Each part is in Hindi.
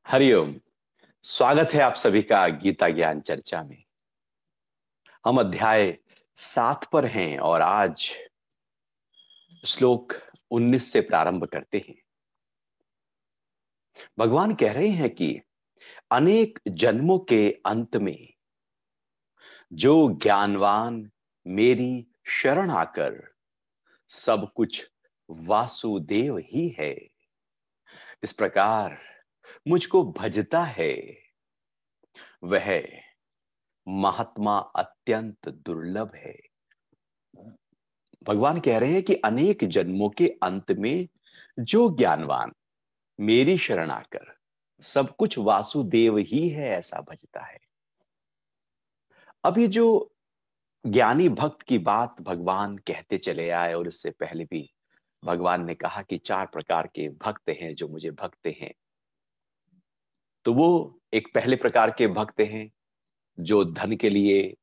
हरिओम। स्वागत है आप सभी का गीता ज्ञान चर्चा में। हम अध्याय 7 पर हैं और आज श्लोक 19 से प्रारंभ करते हैं। भगवान कह रहे हैं कि अनेक जन्मों के अंत में जो ज्ञानवान मेरी शरण आकर सब कुछ वासुदेव ही है, इस प्रकार मुझको भजता है, वह महात्मा अत्यंत दुर्लभ है। भगवान कह रहे हैं कि अनेक जन्मों के अंत में जो ज्ञानवान मेरी शरण आकर सब कुछ वासुदेव ही है ऐसा भजता है। अब ये जो ज्ञानी भक्त की बात भगवान कहते चले आए, और इससे पहले भी भगवान ने कहा कि 4 प्रकार के भक्त हैं जो मुझे भक्ते हैं। तो वो एक पहले प्रकार के भक्त हैं जो धन के लिए,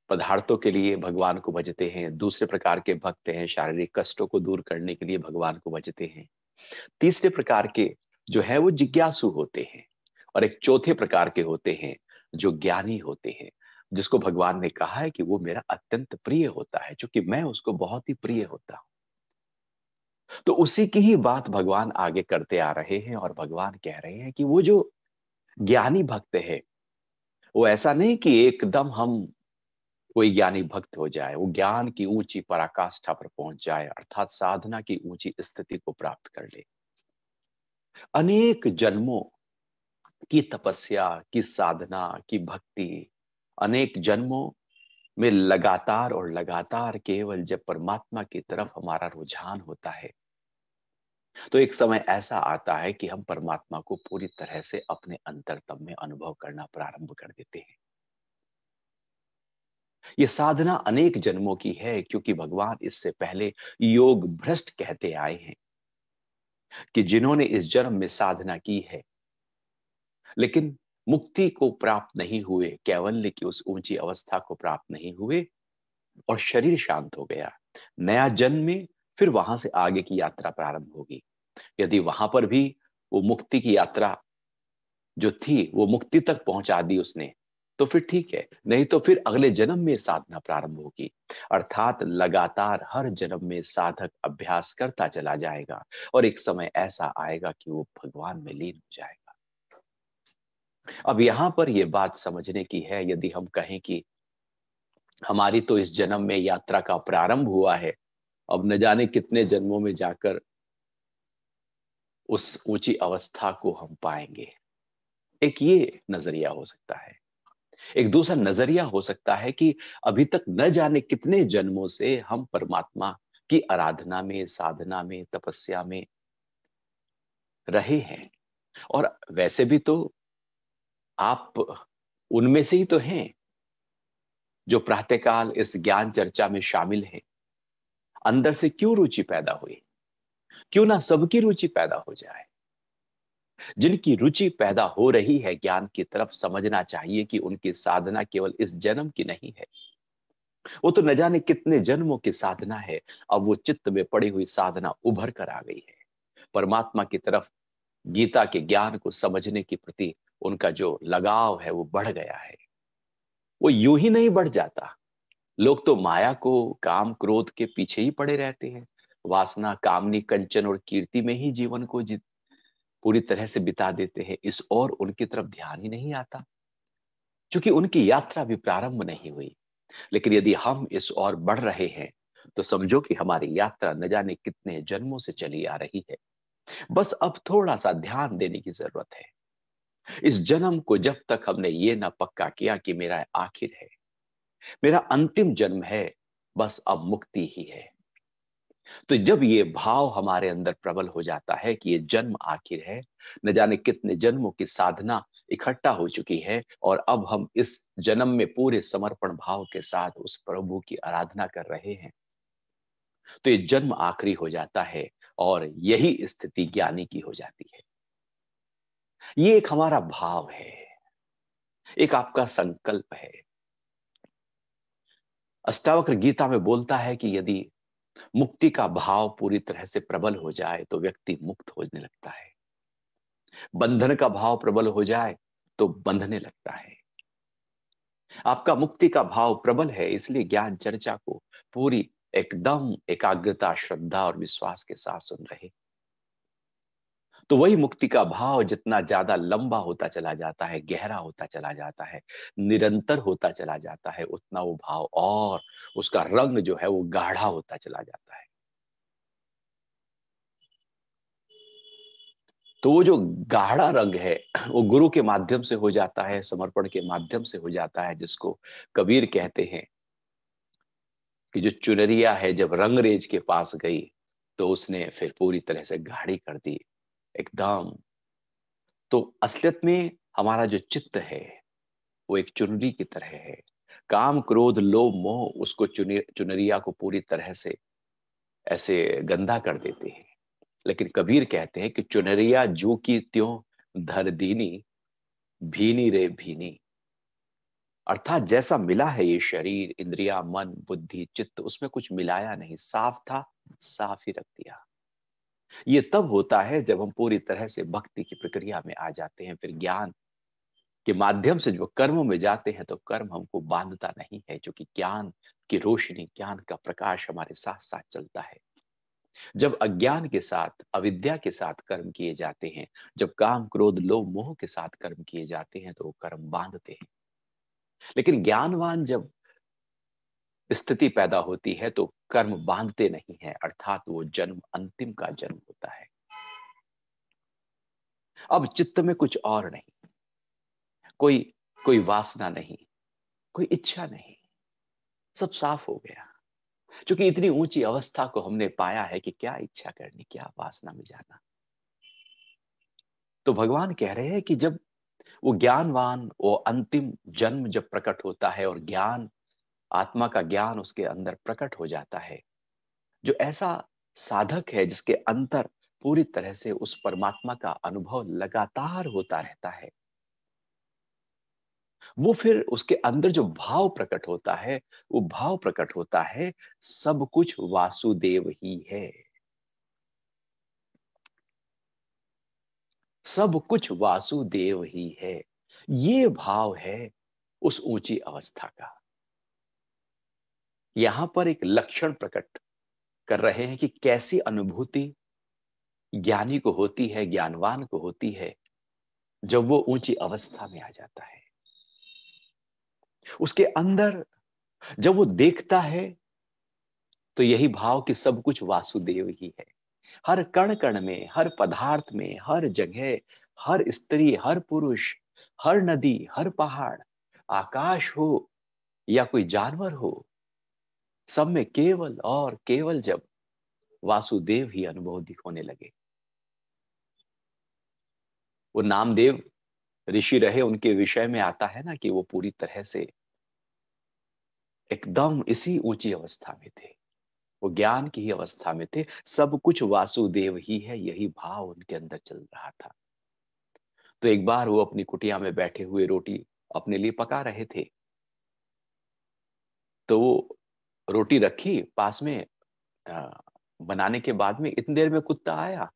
पदार्थों के लिए भगवान को भजते हैं। दूसरे प्रकार के भक्त हैं शारीरिक कष्टों को दूर करने के लिए भगवान को भजते हैं। तीसरे प्रकार के जो है वो जिज्ञासु होते हैं, और एक चौथे प्रकार के होते हैं जो ज्ञानी होते हैं, जिसको भगवान ने कहा है कि वो मेरा अत्यंत प्रिय होता है, क्योंकि मैं उसको बहुत ही प्रिय होता हूं। तो उसी की ही बात भगवान आगे करते आ रहे हैं, और भगवान कह रहे हैं कि वो जो ज्ञानी भक्त है वो ऐसा नहीं कि एकदम हम कोई ज्ञानी भक्त हो जाए, वो ज्ञान की ऊंची पराकाष्ठा पर पहुंच जाए, अर्थात साधना की ऊंची स्थिति को प्राप्त कर ले। अनेक जन्मों की तपस्या, की साधना, की भक्ति, अनेक जन्मों में लगातार और लगातार केवल जब परमात्मा की तरफ हमारा रुझान होता है, तो एक समय ऐसा आता है कि हम परमात्मा को पूरी तरह से अपने अंतरतम में अनुभव करना प्रारंभ कर देते हैं। ये साधना अनेक जन्मों की है, क्योंकि भगवान इससे पहले योग भ्रष्ट कहते आए हैं कि जिन्होंने इस जन्म में साधना की है लेकिन मुक्ति को प्राप्त नहीं हुए, कैवल्य की उस ऊंची अवस्था को प्राप्त नहीं हुए, और शरीर शांत हो गया, नया जन्म में फिर वहां से आगे की यात्रा प्रारंभ होगी। यदि वहां पर भी वो मुक्ति की यात्रा जो थी वो मुक्ति तक पहुंचा दी उसने, तो फिर ठीक है, नहीं तो फिर अगले जन्म में साधना प्रारंभ होगी। अर्थात लगातार हर जन्म में साधक अभ्यास करता चला जाएगा, और एक समय ऐसा आएगा कि वो भगवान में लीन हो जाएगा। अब यहां पर यह बात समझने की है, यदि हम कहें कि हमारी तो इस जन्म में यात्रा का प्रारंभ हुआ है, अब न जाने कितने जन्मों में जाकर उस ऊंची अवस्था को हम पाएंगे। एक ये नजरिया हो सकता है। एक दूसरा नजरिया हो सकता है कि अभी तक न जाने कितने जन्मों से हम परमात्मा की आराधना में, साधना में, तपस्या में रहे हैं, और वैसे भी तो आप उनमें से ही तो हैं जो प्रातःकाल इस ज्ञान चर्चा में शामिल है। अंदर से क्यों रुचि पैदा हुई? क्यों ना सबकी रुचि पैदा हो जाए। जिनकी रुचि पैदा हो रही है ज्ञान की तरफ, समझना चाहिए कि उनकी साधना केवल इस जन्म की नहीं है, वो तो न जाने कितने जन्मों की साधना है। अब वो चित्त में पड़ी हुई साधना उभर कर आ गई है परमात्मा की तरफ। गीता के ज्ञान को समझने के प्रति उनका जो लगाव है वो बढ़ गया है। वो यूं ही नहीं बढ़ जाता। लोग तो माया को, काम क्रोध के पीछे ही पड़े रहते हैं, वासना, कामनी, कंचन और कीर्ति में ही जीवन को पूरी तरह से बिता देते हैं। इस और उनकी तरफ ध्यान ही नहीं आता, क्योंकि उनकी यात्रा भी प्रारंभ नहीं हुई। लेकिन यदि हम इस ओर बढ़ रहे हैं, तो समझो कि हमारी यात्रा न जाने कितने जन्मों से चली आ रही है। बस अब थोड़ा सा ध्यान देने की जरूरत है। इस जन्म को जब तक हमने ये ना पक्का किया कि मेरा आखिर है, मेरा अंतिम जन्म है, बस अब मुक्ति ही है, तो जब ये भाव हमारे अंदर प्रबल हो जाता है कि ये जन्म आखिर है, न जाने कितने जन्मों की साधना इकट्ठा हो चुकी है, और अब हम इस जन्म में पूरे समर्पण भाव के साथ उस प्रभु की आराधना कर रहे हैं, तो ये जन्म आखिरी हो जाता है, और यही स्थिति ज्ञानी की हो जाती है। ये एक हमारा भाव है, एक आपका संकल्प है। अष्टावक्र गीता में बोलता है कि यदि मुक्ति का भाव पूरी तरह से प्रबल हो जाए तो व्यक्ति मुक्त होने लगता है। बंधन का भाव प्रबल हो जाए तो बंधने लगता है। आपका मुक्ति का भाव प्रबल है, इसलिए ज्ञान चर्चा को पूरी एकदम एकाग्रता, श्रद्धा और विश्वास के साथ सुन रहे। तो वही मुक्ति का भाव जितना ज्यादा लंबा होता चला जाता है, गहरा होता चला जाता है, निरंतर होता चला जाता है, उतना वो भाव और उसका रंग जो है वो गाढ़ा होता चला जाता है। तो वो जो गाढ़ा रंग है वो गुरु के माध्यम से हो जाता है, समर्पण के माध्यम से हो जाता है, जिसको कबीर कहते हैं कि जो चुनरिया है जब रंगरेज के पास गई तो उसने फिर पूरी तरह से गाढ़ी कर दी एकदम। तो असलियत में हमारा जो चित्त है वो एक चुनरी की तरह है। काम क्रोध लोभ मोह उसको चुनरिया को पूरी तरह से ऐसे गंदा कर देते हैं। लेकिन कबीर कहते हैं कि चुनरिया जो की त्यों धर दीनी, भीनी रे भीनी। अर्थात जैसा मिला है ये शरीर, इंद्रिया, मन, बुद्धि, चित्त, उसमें कुछ मिलाया नहीं, साफ था, साफ ही रख दिया। ये तब होता है जब हम पूरी तरह से भक्ति की प्रक्रिया में आ जाते हैं। फिर ज्ञान के माध्यम से जो कर्मों में जाते हैं तो कर्म हमको बांधता नहीं है, क्योंकि ज्ञान की रोशनी, ज्ञान का प्रकाश हमारे साथ साथ चलता है। जब अज्ञान के साथ, अविद्या के साथ कर्म किए जाते हैं, जब काम क्रोध लोभ मोह के साथ कर्म किए जाते हैं तो वो कर्म बांधते हैं। लेकिन ज्ञानवान जब स्थिति पैदा होती है तो कर्म बांधते नहीं है, अर्थात वो जन्म अंतिम का जन्म होता है। अब चित्त में कुछ और नहीं, कोई कोई वासना नहीं, कोई इच्छा नहीं, सब साफ हो गया। क्योंकि इतनी ऊंची अवस्था को हमने पाया है कि क्या इच्छा करनी, क्या वासना में जाना। तो भगवान कह रहे हैं कि जब वो ज्ञानवान, वो अंतिम जन्म जब प्रकट होता है और ज्ञान, आत्मा का ज्ञान उसके अंदर प्रकट हो जाता है, जो ऐसा साधक है जिसके अंतर पूरी तरह से उस परमात्मा का अनुभव लगातार होता रहता है, वो फिर उसके अंदर जो भाव प्रकट होता है, वो भाव प्रकट होता है सब कुछ वासुदेव ही है, सब कुछ वासुदेव ही है। ये भाव है उस ऊंची अवस्था का। यहां पर एक लक्षण प्रकट कर रहे हैं कि कैसी अनुभूति ज्ञानी को होती है, ज्ञानवान को होती है, जब वो ऊंची अवस्था में आ जाता है। उसके अंदर जब वो देखता है तो यही भाव कि सब कुछ वासुदेव ही है। हर कण कण में, हर पदार्थ में, हर जगह, हर स्त्री, हर पुरुष, हर नदी, हर पहाड़, आकाश हो या कोई जानवर हो, सब में केवल और केवल जब वासुदेव ही अनुभव होने लगे। वो नामदेव ऋषि रहे, उनके विषय में आता है ना कि वो पूरी तरह से एकदम इसी ऊंची अवस्था में थे, वो ज्ञान की ही अवस्था में थे, सब कुछ वासुदेव ही है, यही भाव उनके अंदर चल रहा था। तो एक बार वो अपनी कुटिया में बैठे हुए रोटी अपने लिए पका रहे थे, तो वो रोटी रखी पास में, अ, बनाने के बाद में इतनी देर में कुत्ता आया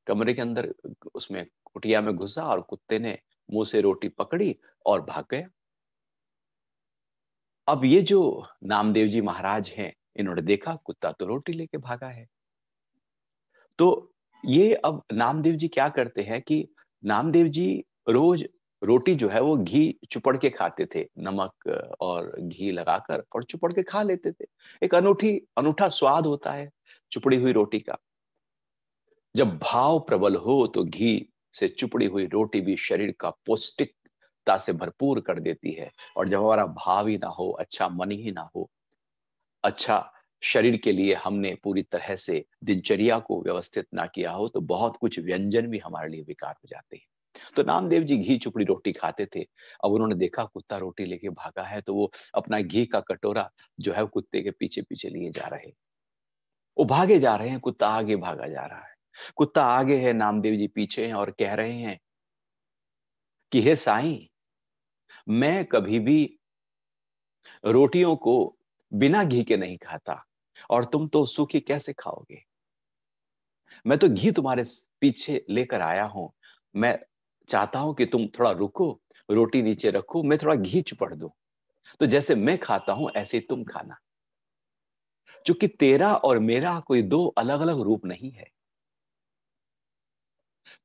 कमरे के अंदर, उसमें कुटिया में घुसा और कुत्ते ने मुंह से रोटी पकड़ी और भाग गया। अब ये जो नामदेव जी महाराज हैं, इन्होंने देखा कुत्ता तो रोटी लेके भागा है। तो ये अब नामदेव जी क्या करते हैं कि नामदेव जी रोज रोटी जो है वो घी चुपड़ के खाते थे, नमक और घी लगाकर, और चुपड़ के खा लेते थे। एक अनूठी अनूठा स्वाद होता है चुपड़ी हुई रोटी का। जब भाव प्रबल हो तो घी से चुपड़ी हुई रोटी भी शरीर का पौष्टिकता से भरपूर कर देती है। और जब हमारा भाव ही ना हो, अच्छा मन ही ना हो, अच्छा शरीर के लिए हमने पूरी तरह से दिनचर्या को व्यवस्थित ना किया हो, तो बहुत कुछ व्यंजन भी हमारे लिए बेकार हो जाते हैं। तो नामदेव जी घी चुपड़ी रोटी खाते थे। अब उन्होंने देखा कुत्ता रोटी लेके भागा है, तो वो अपना घी का कटोरा जो है कुत्ते के पीछे पीछे लिए जा रहे, वो भागे जा रहे हैं, कुत्ता आगे भागा जा रहा है। कुत्ता आगे है, नामदेव जी पीछे हैं और कह रहे हैं कि हे साईं, मैं कभी भी रोटियों को बिना घी के नहीं खाता, और तुम तो सूखी कैसे खाओगे। मैं तो घी तुम्हारे पीछे लेकर आया हूं, मैं चाहता हूं कि तुम थोड़ा रुको, रोटी नीचे रखो, मैं थोड़ा घी चिपड़ दूं, तो जैसे मैं खाता हूं ऐसे ही तुम खाना। क्योंकि तेरा और मेरा कोई दो अलग अलग रूप नहीं है।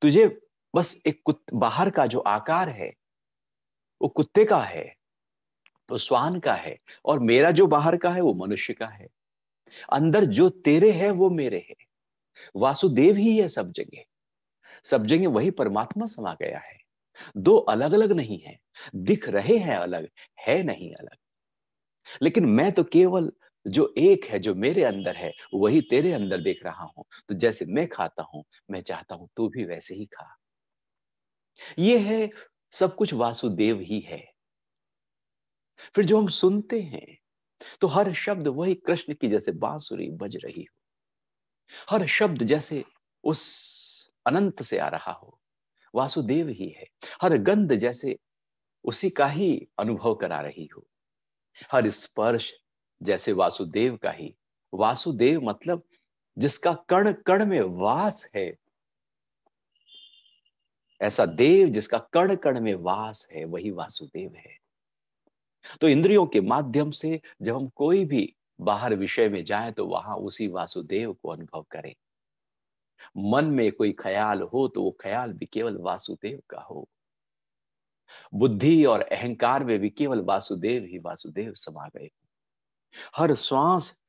तुझे बस बाहर का जो आकार है वो कुत्ते का है, वो श्वान का है, और मेरा जो बाहर का है वो मनुष्य का है। अंदर जो तेरे है वो मेरे है। वासुदेव ही है सब जगह। सब जगह वही परमात्मा समा गया है। दो अलग अलग नहीं है। दिख रहे हैं अलग, है नहीं अलग। लेकिन मैं तो केवल जो एक है, जो मेरे अंदर है, वही तेरे अंदर देख रहा हूं। तो जैसे मैं खाता हूं, मैं चाहता हूं तू भी वैसे ही खा। ये है, सब कुछ वासुदेव ही है। फिर जो हम सुनते हैं, तो हर शब्द वही कृष्ण की जैसे बांसुरी बज रही हो। हर शब्द जैसे उस अनंत से आ रहा हो, वासुदेव ही है। हर गंध जैसे उसी का ही अनुभव करा रही हो। हर स्पर्श जैसे वासुदेव का ही। वासुदेव मतलब जिसका कण कण में वास है। ऐसा देव जिसका कण कण में वास है, वही वासुदेव है। तो इंद्रियों के माध्यम से जब हम कोई भी बाहर विषय में जाएं, तो वहां उसी वासुदेव को अनुभव करें। मन में कोई ख्याल हो तो वो ख्याल भी केवल वासुदेव का हो। बुद्धि और अहंकार में भी केवल वासुदेव ही वासुदेव समा गए। हर श्वास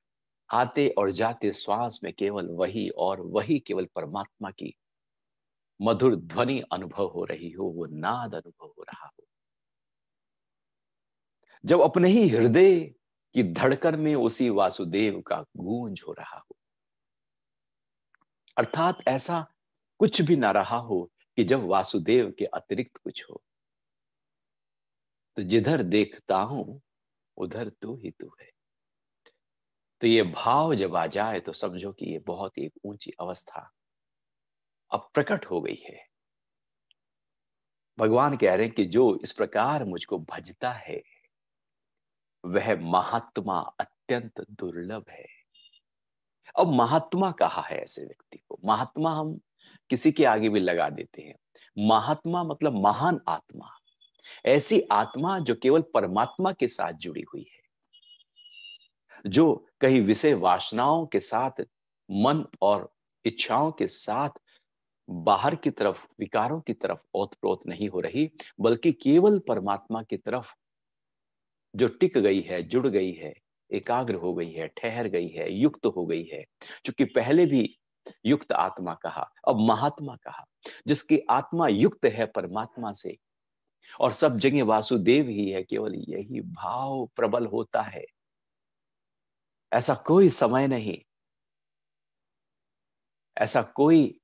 आते और जाते श्वास में केवल वही और वही केवल परमात्मा की मधुर ध्वनि अनुभव हो रही हो, वो नाद अनुभव हो रहा हो। जब अपने ही हृदय की धड़कन में उसी वासुदेव का गूंज हो रहा हो, अर्थात ऐसा कुछ भी ना रहा हो कि जब वासुदेव के अतिरिक्त कुछ हो। तो जिधर देखता हूं उधर तू ही तू है। तो ये भाव जब आ जाए तो समझो कि ये बहुत एक ऊंची अवस्था अब प्रकट हो गई है। भगवान कह रहे हैं कि जो इस प्रकार मुझको भजता है, वह महात्मा अत्यंत दुर्लभ है। अब महात्मा कहा है ऐसे व्यक्ति को। महात्मा हम किसी के आगे भी लगा देते हैं। महात्मा मतलब महान आत्मा। ऐसी आत्मा जो केवल परमात्मा के साथ जुड़ी हुई है, जो कहीं विषय वासनाओं के साथ, मन और इच्छाओं के साथ बाहर की तरफ, विकारों की तरफ ओतप्रोत नहीं हो रही, बल्कि केवल परमात्मा की तरफ जो टिक गई है, जुड़ गई है, एकाग्र हो गई है, ठहर गई है, युक्त हो गई है। क्योंकि पहले भी युक्त आत्मा कहा, अब महात्मा कहा। जिसकी आत्मा युक्त है परमात्मा से, और सब जगह वासुदेव ही है, केवल यही भाव प्रबल होता है। ऐसा कोई समय नहीं, ऐसा कोई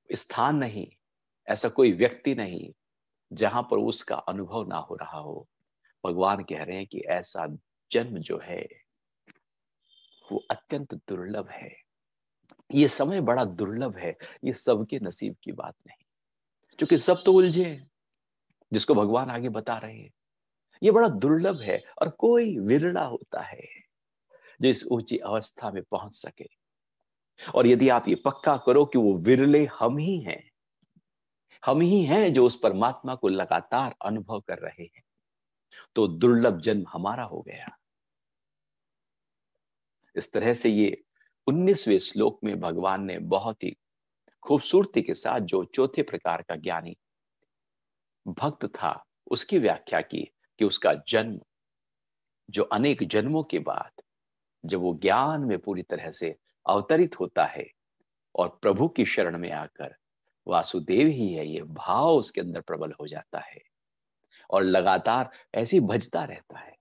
स्थान नहीं, ऐसा कोई व्यक्ति नहीं जहां पर उसका अनुभव ना हो रहा हो। भगवान कह रहे हैं कि ऐसा जन्म जो है वो अत्यंत दुर्लभ है। ये समय बड़ा दुर्लभ है। ये सबके नसीब की बात नहीं, क्योंकि सब तो उलझे हैं, जिसको भगवान आगे बता रहे हैं। ये बड़ा दुर्लभ है, और कोई विरला होता है जो इस ऊंची अवस्था में पहुंच सके। और यदि आप ये पक्का करो कि वो विरले हम ही हैं, हम ही हैं जो उस परमात्मा को लगातार अनुभव कर रहे हैं, तो दुर्लभ जन्म हमारा हो गया। इस तरह से ये 19वें श्लोक में भगवान ने बहुत ही खूबसूरती के साथ जो चौथे प्रकार का ज्ञानी भक्त था, उसकी व्याख्या की कि उसका जन्म जो अनेक जन्मों के बाद जब वो ज्ञान में पूरी तरह से अवतरित होता है और प्रभु की शरण में आकर वासुदेव ही है, ये भाव उसके अंदर प्रबल हो जाता है, और लगातार ऐसे ही भजता रहता है।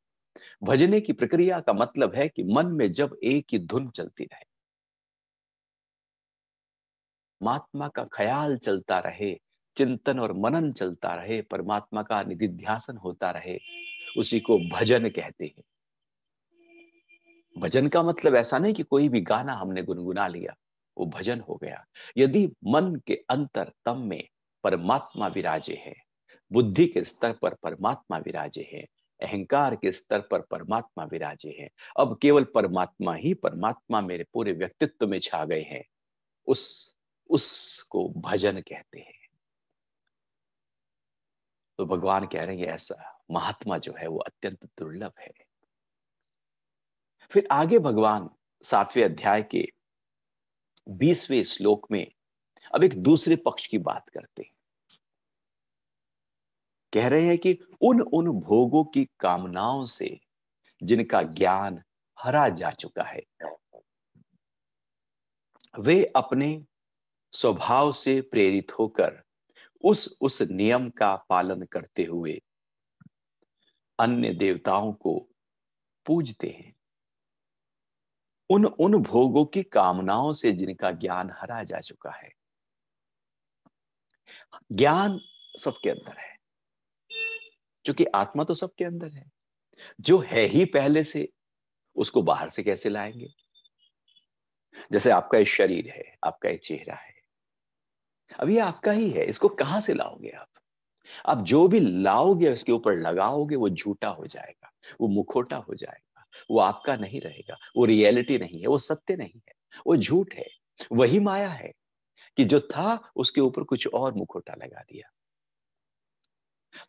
भजने की प्रक्रिया का मतलब है कि मन में जब एक ही धुन चलती रहे, परमात्मा का ख्याल चलता रहे, चिंतन और मनन चलता रहे, परमात्मा का निधिध्यासन होता रहे, उसी को भजन कहते हैं। भजन का मतलब ऐसा नहीं कि कोई भी गाना हमने गुनगुना लिया, वो भजन हो गया। यदि मन के अंतर तम में परमात्मा विराजे है, बुद्धि के स्तर पर परमात्मा विराजे है, अहंकार के स्तर पर परमात्मा विराजे हैं, अब केवल परमात्मा ही परमात्मा मेरे पूरे व्यक्तित्व में छा गए हैं, उस उसको भजन कहते हैं। तो भगवान कह रहे हैं ऐसा महात्मा जो है वो अत्यंत दुर्लभ है। फिर आगे भगवान 7वें अध्याय के 20वें श्लोक में अब एक दूसरे पक्ष की बात करते हैं। कह रहे हैं कि उन उन भोगों की कामनाओं से जिनका ज्ञान हरा जा चुका है, वे अपने स्वभाव से प्रेरित होकर उस नियम का पालन करते हुए अन्य देवताओं को पूजते हैं। उन उन भोगों की कामनाओं से जिनका ज्ञान हरा जा चुका है। ज्ञान सबके अंदर है, क्योंकि आत्मा तो सबके अंदर है। जो है ही पहले से, उसको बाहर से कैसे लाएंगे? जैसे आपका एक शरीर है, आपका एक चेहरा है, अब ये आपका ही है, इसको कहां से लाओगे आप? आप जो भी लाओगे उसके ऊपर लगाओगे, वो झूठा हो जाएगा, वो मुखौटा हो जाएगा, वो आपका नहीं रहेगा, वो रियलिटी नहीं है, वो सत्य नहीं है, वो झूठ है। वही माया है कि जो था उसके ऊपर कुछ और मुखौटा लगा दिया।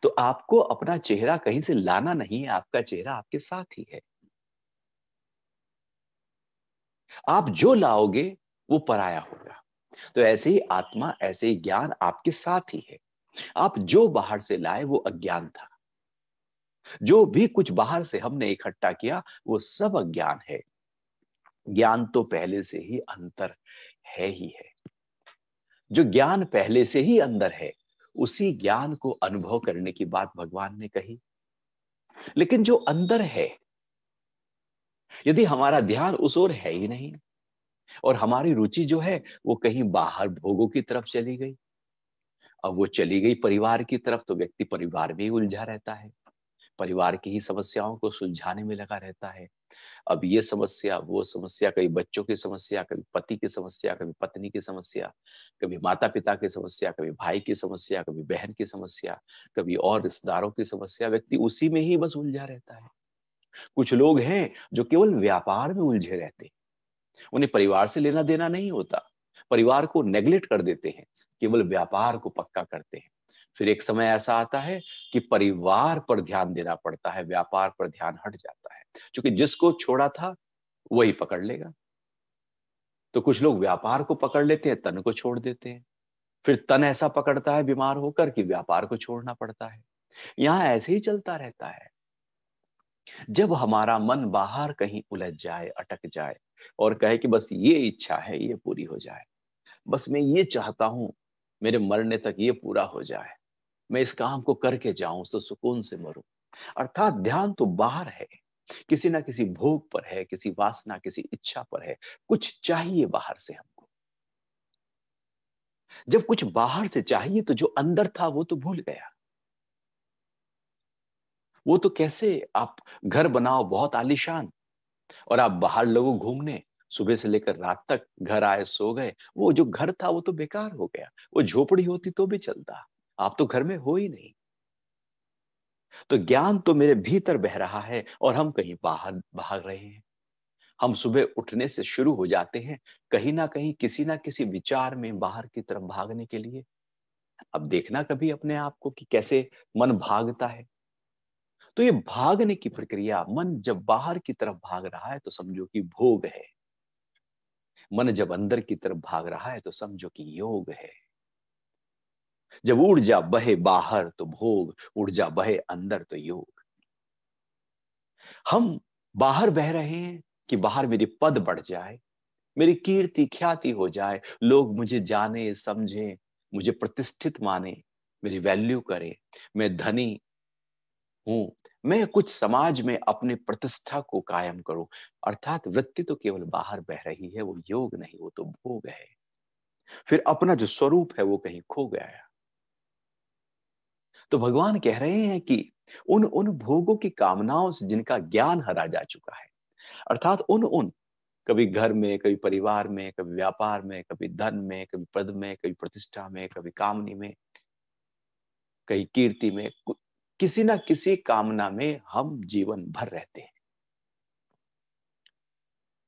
तो आपको अपना चेहरा कहीं से लाना नहीं है, आपका चेहरा आपके साथ ही है। आप जो लाओगे वो पराया होगा। तो ऐसे ही आत्मा, ऐसे ही ज्ञान आपके साथ ही है। आप जो बाहर से लाए वो अज्ञान था। जो भी कुछ बाहर से हमने इकट्ठा किया वो सब अज्ञान है। ज्ञान तो पहले से ही अंतर है ही है। जो ज्ञान पहले से ही अंदर है, उसी ज्ञान को अनुभव करने की बात भगवान ने कही। लेकिन जो अंदर है, यदि हमारा ध्यान उस ओर है ही नहीं और हमारी रुचि जो है वो कहीं बाहर भोगों की तरफ चली गई, अब वो चली गई परिवार की तरफ, तो व्यक्ति परिवार में ही उलझा रहता है, परिवार की ही समस्याओं को सुलझाने में लगा रहता है। अब ये समस्या, वो समस्या, कभी बच्चों की समस्या, कभी पति की समस्या, कभी पत्नी की समस्या, कभी माता पिता की समस्या, कभी भाई की समस्या, कभी बहन की समस्या, कभी और रिश्तेदारों की समस्या। व्यक्ति उसी में ही बस उलझा रहता है। कुछ लोग हैं जो केवल व्यापार में उलझे रहते हैं, उन्हें परिवार से लेना देना नहीं होता, परिवार को नेग्लेक्ट कर देते हैं, केवल व्यापार को पक्का करते हैं। फिर एक समय ऐसा आता है कि परिवार पर ध्यान देना पड़ता है, व्यापार पर ध्यान हट जाता है, क्योंकि जिसको छोड़ा था वही पकड़ लेगा। तो कुछ लोग व्यापार को पकड़ लेते हैं, तन को छोड़ देते हैं। फिर तन ऐसा पकड़ता है बीमार होकर कि व्यापार को छोड़ना पड़ता है। यहां ऐसे ही चलता रहता है। जब हमारा मन बाहर कहीं उलझ जाए, अटक जाए और कहे कि बस ये इच्छा है, ये पूरी हो जाए, बस मैं ये चाहता हूं मेरे मरने तक ये पूरा हो जाए, मैं इस काम को करके जाऊं तो सुकून से मरूं, अर्थात ध्यान तो बाहर है, किसी ना किसी भोग पर है, किसी वासना, किसी इच्छा पर है, कुछ चाहिए बाहर से हमको। जब कुछ बाहर से चाहिए तो जो अंदर था वो तो भूल गया। वो तो कैसे आप घर बनाओ बहुत आलीशान और आप बाहर लोगों घूमने, सुबह से लेकर रात तक, घर आए सो गए, वो जो घर था वो तो बेकार हो गया। वो झोपड़ी होती तो भी चलता, आप तो घर में हो ही नहीं। तो ज्ञान तो मेरे भीतर बह रहा है और हम कहीं बाहर भाग रहे हैं। हम सुबह उठने से शुरू हो जाते हैं कहीं ना कहीं किसी ना किसी विचार में बाहर की तरफ भागने के लिए। अब देखना कभी अपने आप को कि कैसे मन भागता है। तो ये भागने की प्रक्रिया, मन जब बाहर की तरफ भाग रहा है तो समझो कि भोग है, मन जब अंदर की तरफ भाग रहा है तो समझो कि योग है। जब ऊर्जा बहे बाहर तो भोग, ऊर्जा बहे अंदर तो योग। हम बाहर बह रहे हैं कि बाहर मेरी पद बढ़ जाए, मेरी कीर्ति ख्याति हो जाए, लोग मुझे जाने समझे, मुझे प्रतिष्ठित माने, मेरी वैल्यू करे, मैं धनी हूं, मैं कुछ समाज में अपनी प्रतिष्ठा को कायम करूं। अर्थात वृत्ति तो केवल बाहर बह रही है, वो योग नहीं, वो तो भोग है। फिर अपना जो स्वरूप है वो कहीं खो गया है। तो भगवान कह रहे हैं कि उन उन भोगों की कामनाओं से जिनका ज्ञान हरा जा चुका है, अर्थात उन उन, कभी घर में, कभी परिवार में, कभी व्यापार में, कभी धन में, कभी पद में, कभी प्रतिष्ठा में, कभी कामनी में, कहीं कीर्ति में, किसी ना किसी कामना में हम जीवन भर रहते हैं।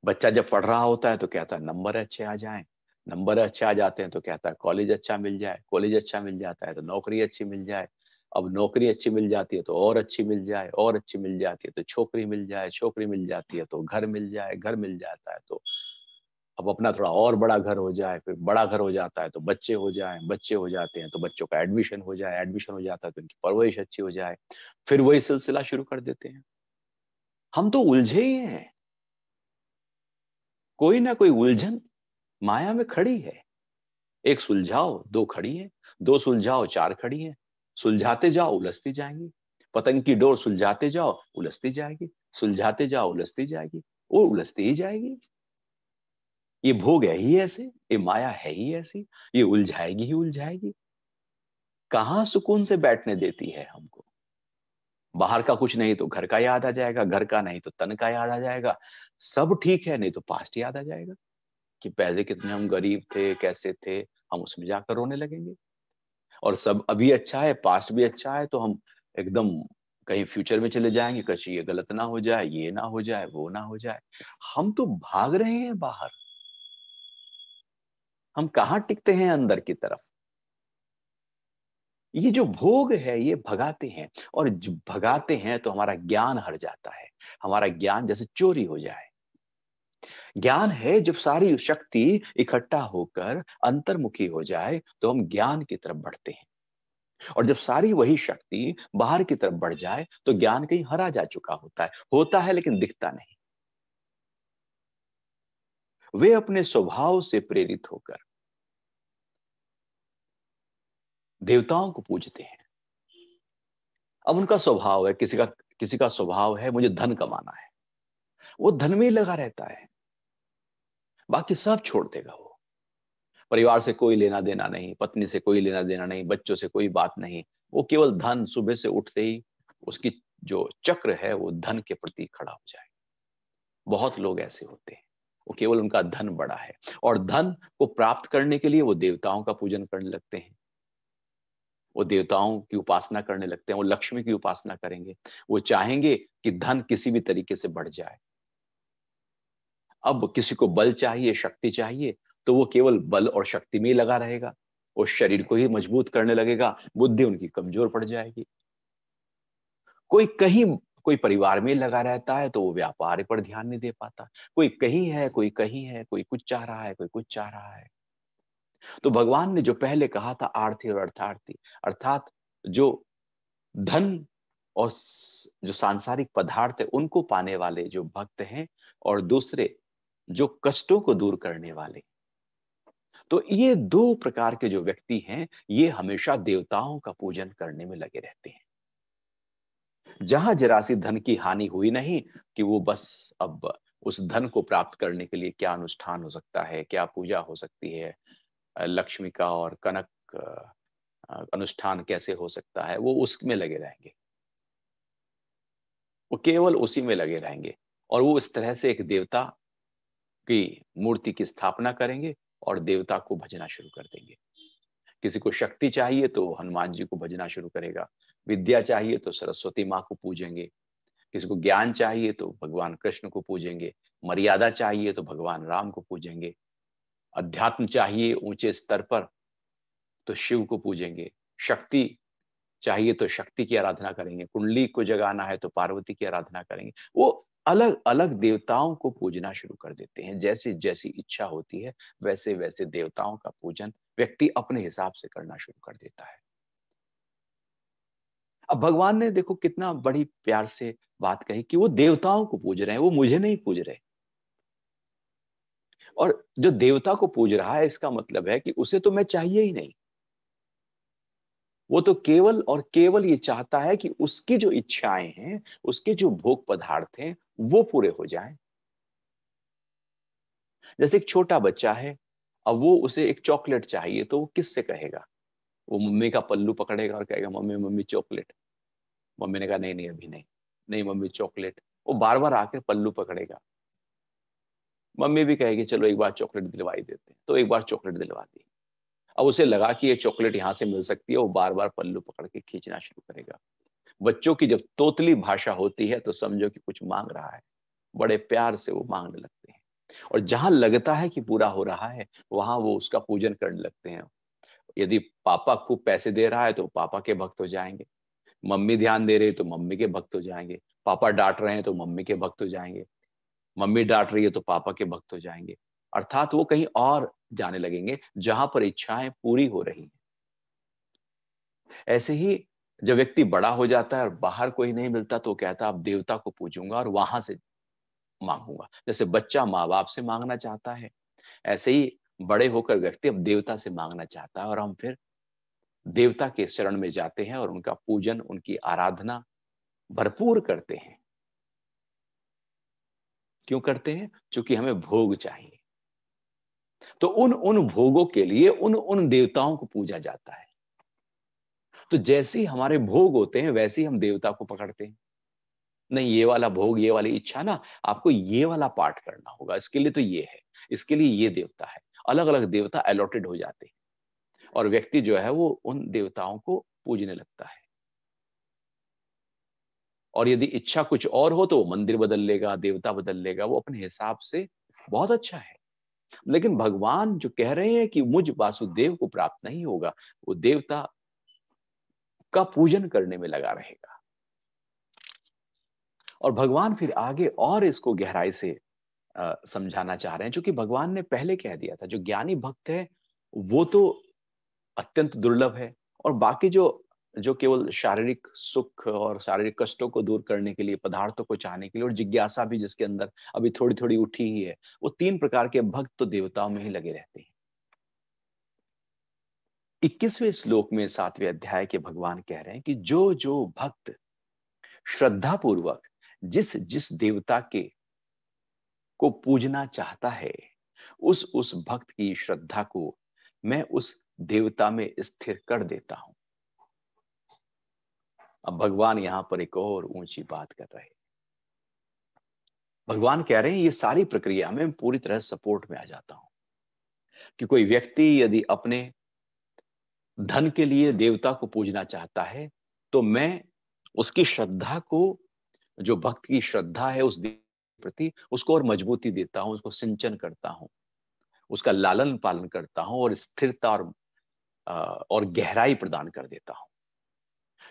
बच्चा जब पढ़ रहा होता है तो कहता है नंबर अच्छे आ जाएं, नंबर अच्छे आ जाते हैं तो कहता है कॉलेज अच्छा मिल जाए, कॉलेज अच्छा मिल जाता है तो नौकरी अच्छी मिल जाए, अब नौकरी अच्छी मिल जाती है तो और अच्छी मिल जाए, और अच्छी मिल जाती है तो छोकरी मिल जाए, छोकरी मिल जाती है तो घर मिल जाए, घर मिल जाता है तो अब अपना थोड़ा और बड़ा घर हो जाए, फिर बड़ा घर हो जाता है तो बच्चे हो जाए, बच्चे हो जाते हैं तो बच्चों का एडमिशन हो जाए, एडमिशन हो जाता है तो उनकी परवरिश अच्छी हो जाए, फिर वही सिलसिला शुरू कर देते हैं। हम तो उलझे ही हैं, कोई ना कोई उलझन माया में खड़ी है। एक सुलझाओ दो खड़ी है, दो सुलझाओ चार खड़ी है, सुलझाते जाओ उलझती जाएंगी। पतंग की डोर सुलझाते जाओ उलझती जाएगी, सुलझाते जाओ उलझती जाएगी, और उलझती ही जाएगी। ये भोग है ही ऐसे, ये माया है ही ऐसी, ये उलझाएगी ही उलझाएगी। कहां सुकून से बैठने देती है हमको। बाहर का कुछ नहीं तो घर का याद आ जाएगा, घर का नहीं तो तन का याद आ जाएगा, सब ठीक है नहीं तो पास्ट याद आ जाएगा कि पहले कितने हम गरीब थे, कैसे थे, हम उसमें जाकर रोने लगेंगे। और सब अभी अच्छा है, पास्ट भी अच्छा है, तो हम एकदम कहीं फ्यूचर में चले जाएंगे, कहीं ये गलत ना हो जाए, ये ना हो जाए, वो ना हो जाए। हम तो भाग रहे हैं बाहर, हम कहाँ टिकते हैं अंदर की तरफ। ये जो भोग है ये भगाते हैं, और भगाते हैं तो हमारा ज्ञान हट जाता है, हमारा ज्ञान जैसे चोरी हो जाए। ज्ञान है जब सारी शक्ति इकट्ठा होकर अंतर्मुखी हो जाए तो हम ज्ञान की तरफ बढ़ते हैं, और जब सारी वही शक्ति बाहर की तरफ बढ़ जाए तो ज्ञान कहीं हरा जा चुका होता है लेकिन दिखता नहीं। वे अपने स्वभाव से प्रेरित होकर देवताओं को पूजते हैं। अब उनका स्वभाव है, किसी का स्वभाव है मुझे धन कमाना है, वो धन में ही लगा रहता है, बाकी सब छोड़ देगा वो। परिवार से कोई लेना देना नहीं, पत्नी से कोई लेना देना नहीं, बच्चों से कोई बात नहीं, वो केवल धन। सुबह से उठते ही उसकी जो चक्र है वो धन के प्रति खड़ा हो जाए। बहुत लोग ऐसे होते हैं, वो केवल उनका धन बड़ा है, और धन को प्राप्त करने के लिए वो देवताओं का पूजन करने लगते हैं, वो देवताओं की उपासना करने लगते हैं, वो लक्ष्मी की उपासना करेंगे, वो चाहेंगे कि धन किसी भी तरीके से बढ़ जाए। अब किसी को बल चाहिए, शक्ति चाहिए, तो वो केवल बल और शक्ति में ही लगा रहेगा, वो शरीर को ही मजबूत करने लगेगा, बुद्धि उनकी कमजोर पड़ जाएगी। कोई कहीं, कोई परिवार में लगा रहता है तो वो व्यापार पर ध्यान नहीं दे पाता, कोई कहीं है, कोई कहीं है, कोई कुछ चाह रहा है, कोई कुछ चाह रहा है। तो भगवान ने जो पहले कहा था आरती और अर्थार्थी, अर्थात जो धन और जो सांसारिक पदार्थ है उनको पाने वाले जो भक्त हैं, और दूसरे जो कष्टों को दूर करने वाले, तो ये दो प्रकार के जो व्यक्ति हैं ये हमेशा देवताओं का पूजन करने में लगे रहते हैं। जहां जरा सी धन की हानि हुई नहीं कि वो बस अब उस धन को प्राप्त करने के लिए क्या अनुष्ठान हो सकता है, क्या पूजा हो सकती है, लक्ष्मी का और कनक अनुष्ठान कैसे हो सकता है, वो उसमें लगे रहेंगे, वो केवल उसी में लगे रहेंगे। और वो इस तरह से एक देवता की मूर्ति की स्थापना करेंगे और देवता को भजना शुरू कर देंगे। किसी को शक्ति चाहिए तो हनुमान जी को भजना शुरू करेगा, विद्या चाहिए तो सरस्वती माँ को पूजेंगे, किसी को ज्ञान चाहिए तो भगवान कृष्ण को पूजेंगे, मर्यादा चाहिए तो भगवान राम को पूजेंगे, अध्यात्म चाहिए ऊंचे स्तर पर तो शिव को पूजेंगे, शक्ति चाहिए तो शक्ति की आराधना करेंगे, कुंडली को जगाना है तो पार्वती की आराधना करेंगे। वो अलग अलग देवताओं को पूजना शुरू कर देते हैं, जैसे जैसी इच्छा होती है वैसे वैसे देवताओं का पूजन व्यक्ति अपने हिसाब से करना शुरू कर देता है। अब भगवान ने देखो कितना बड़ी प्यार से बात कही कि वो देवताओं को पूज रहे हैं, वो मुझे नहीं पूज रहे। और जो देवता को पूज रहा है इसका मतलब है कि उसे तो मैं चाहिए ही नहीं, वो तो केवल और केवल ये चाहता है कि उसकी जो इच्छाएं हैं, उसके जो भोग पदार्थ हैं वो पूरे हो जाएं। जैसे एक छोटा बच्चा है, अब वो उसे एक चॉकलेट चाहिए तो वो किससे कहेगा? वो मम्मी का पल्लू पकड़ेगा और कहेगा मम्मी मम्मी चॉकलेट। मम्मी ने कहा नहीं नहीं अभी नहीं, नहीं मम्मी चॉकलेट। वो बार बार आकर पल्लू पकड़ेगा, मम्मी भी कहेगी चलो एक बार चॉकलेट दिलवाई देते हैं, तो एक बार चॉकलेट दिलवा दी। अब उसे लगा कि ये चॉकलेट यहाँ से मिल सकती है, वो बार बार पल्लू पकड़ के खींचना शुरू करेगा। बच्चों की जब तोतली भाषा होती है तो समझो कि कुछ मांग रहा है, बड़े प्यार से वो मांगने लगते हैं, और जहां लगता है कि पूरा हो रहा है वहां वो उसका पूजन करने लगते हैं। यदि पापा खूब पैसे दे रहा है तो पापा के भक्त हो जाएंगे, मम्मी ध्यान दे रही है तो मम्मी के भक्त हो जाएंगे, पापा डांट रहे हैं तो मम्मी के भक्त हो जाएंगे, मम्मी डांट रही है तो पापा के भक्त हो जाएंगे। अर्थात वो कहीं और जाने लगेंगे जहां पर इच्छाएं पूरी हो रही हैं। ऐसे ही जब व्यक्ति बड़ा हो जाता है और बाहर कोई नहीं मिलता तो कहता अब देवता को पूजूंगा और वहां से मांगूंगा। जैसे बच्चा माँ बाप से मांगना चाहता है, ऐसे ही बड़े होकर व्यक्ति अब देवता से मांगना चाहता है, और हम फिर देवता के शरण में जाते हैं और उनका पूजन, उनकी आराधना भरपूर करते हैं। क्यों करते हैं? क्योंकि हमें भोग चाहिए। तो उन उन भोगों के लिए उन उन देवताओं को पूजा जाता है। तो जैसे ही हमारे भोग होते हैं वैसे ही हम देवता को पकड़ते हैं। नहीं, ये वाला भोग, ये वाली इच्छा ना, आपको ये वाला पाठ करना होगा, इसके लिए तो ये है, इसके लिए ये देवता है। अलग अलग देवता अलॉटेड हो जाते हैं और व्यक्ति जो है वो उन देवताओं को पूजने लगता है। और यदि इच्छा कुछ और हो तो वो मंदिर बदल लेगा, देवता बदल लेगा, वो अपने हिसाब से। बहुत अच्छा है। लेकिन भगवान जो कह रहे हैं कि मुझ वासुदेव को प्राप्त नहीं होगा, वो देवता का पूजन करने में लगा रहेगा। और भगवान फिर आगे और इसको गहराई से समझाना चाह रहे हैं, क्योंकि भगवान ने पहले कह दिया था जो ज्ञानी भक्त है वो तो अत्यंत दुर्लभ है, और बाकी जो जो केवल शारीरिक सुख और शारीरिक कष्टों को दूर करने के लिए, पदार्थों को चाहने के लिए, और जिज्ञासा भी जिसके अंदर अभी थोड़ी थोड़ी उठी ही है, वो तीन प्रकार के भक्त तो देवताओं में ही लगे रहते हैं। 21वें श्लोक में 7वें अध्याय के भगवान कह रहे हैं कि जो जो भक्त श्रद्धा पूर्वक जिस जिस देवता के को पूजना चाहता है, उस भक्त की श्रद्धा को मैं उस देवता में स्थिर कर देता हूं। अब भगवान यहां पर एक और ऊंची बात कर रहे हैं। भगवान कह रहे हैं ये सारी प्रक्रिया में पूरी तरह सपोर्ट में आ जाता हूं कि कोई व्यक्ति यदि अपने धन के लिए देवता को पूजना चाहता है तो मैं उसकी श्रद्धा को, जो भक्त की श्रद्धा है उस देव प्रति, उसको और मजबूती देता हूं, उसको सिंचन करता हूं, उसका लालन पालन करता हूं और स्थिरता और गहराई प्रदान कर देता हूं।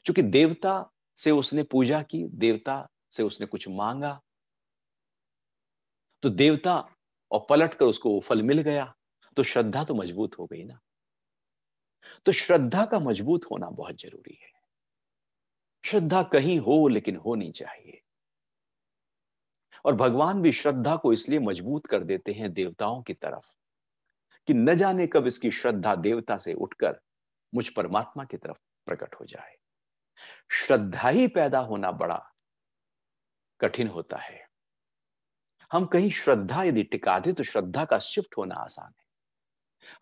क्योंकि देवता से उसने पूजा की, देवता से उसने कुछ मांगा, तो देवता और पलट कर उसको वो फल मिल गया, तो श्रद्धा तो मजबूत हो गई ना। तो श्रद्धा का मजबूत होना बहुत जरूरी है। श्रद्धा कहीं हो लेकिन होनी चाहिए। और भगवान भी श्रद्धा को इसलिए मजबूत कर देते हैं देवताओं की तरफ कि न जाने कब इसकी श्रद्धा देवता से उठकर मुझ परमात्मा की तरफ प्रकट हो जाए। श्रद्धा ही पैदा होना बड़ा कठिन होता है। हम कहीं श्रद्धा यदि टिका दे तो श्रद्धा का शिफ्ट होना आसान है।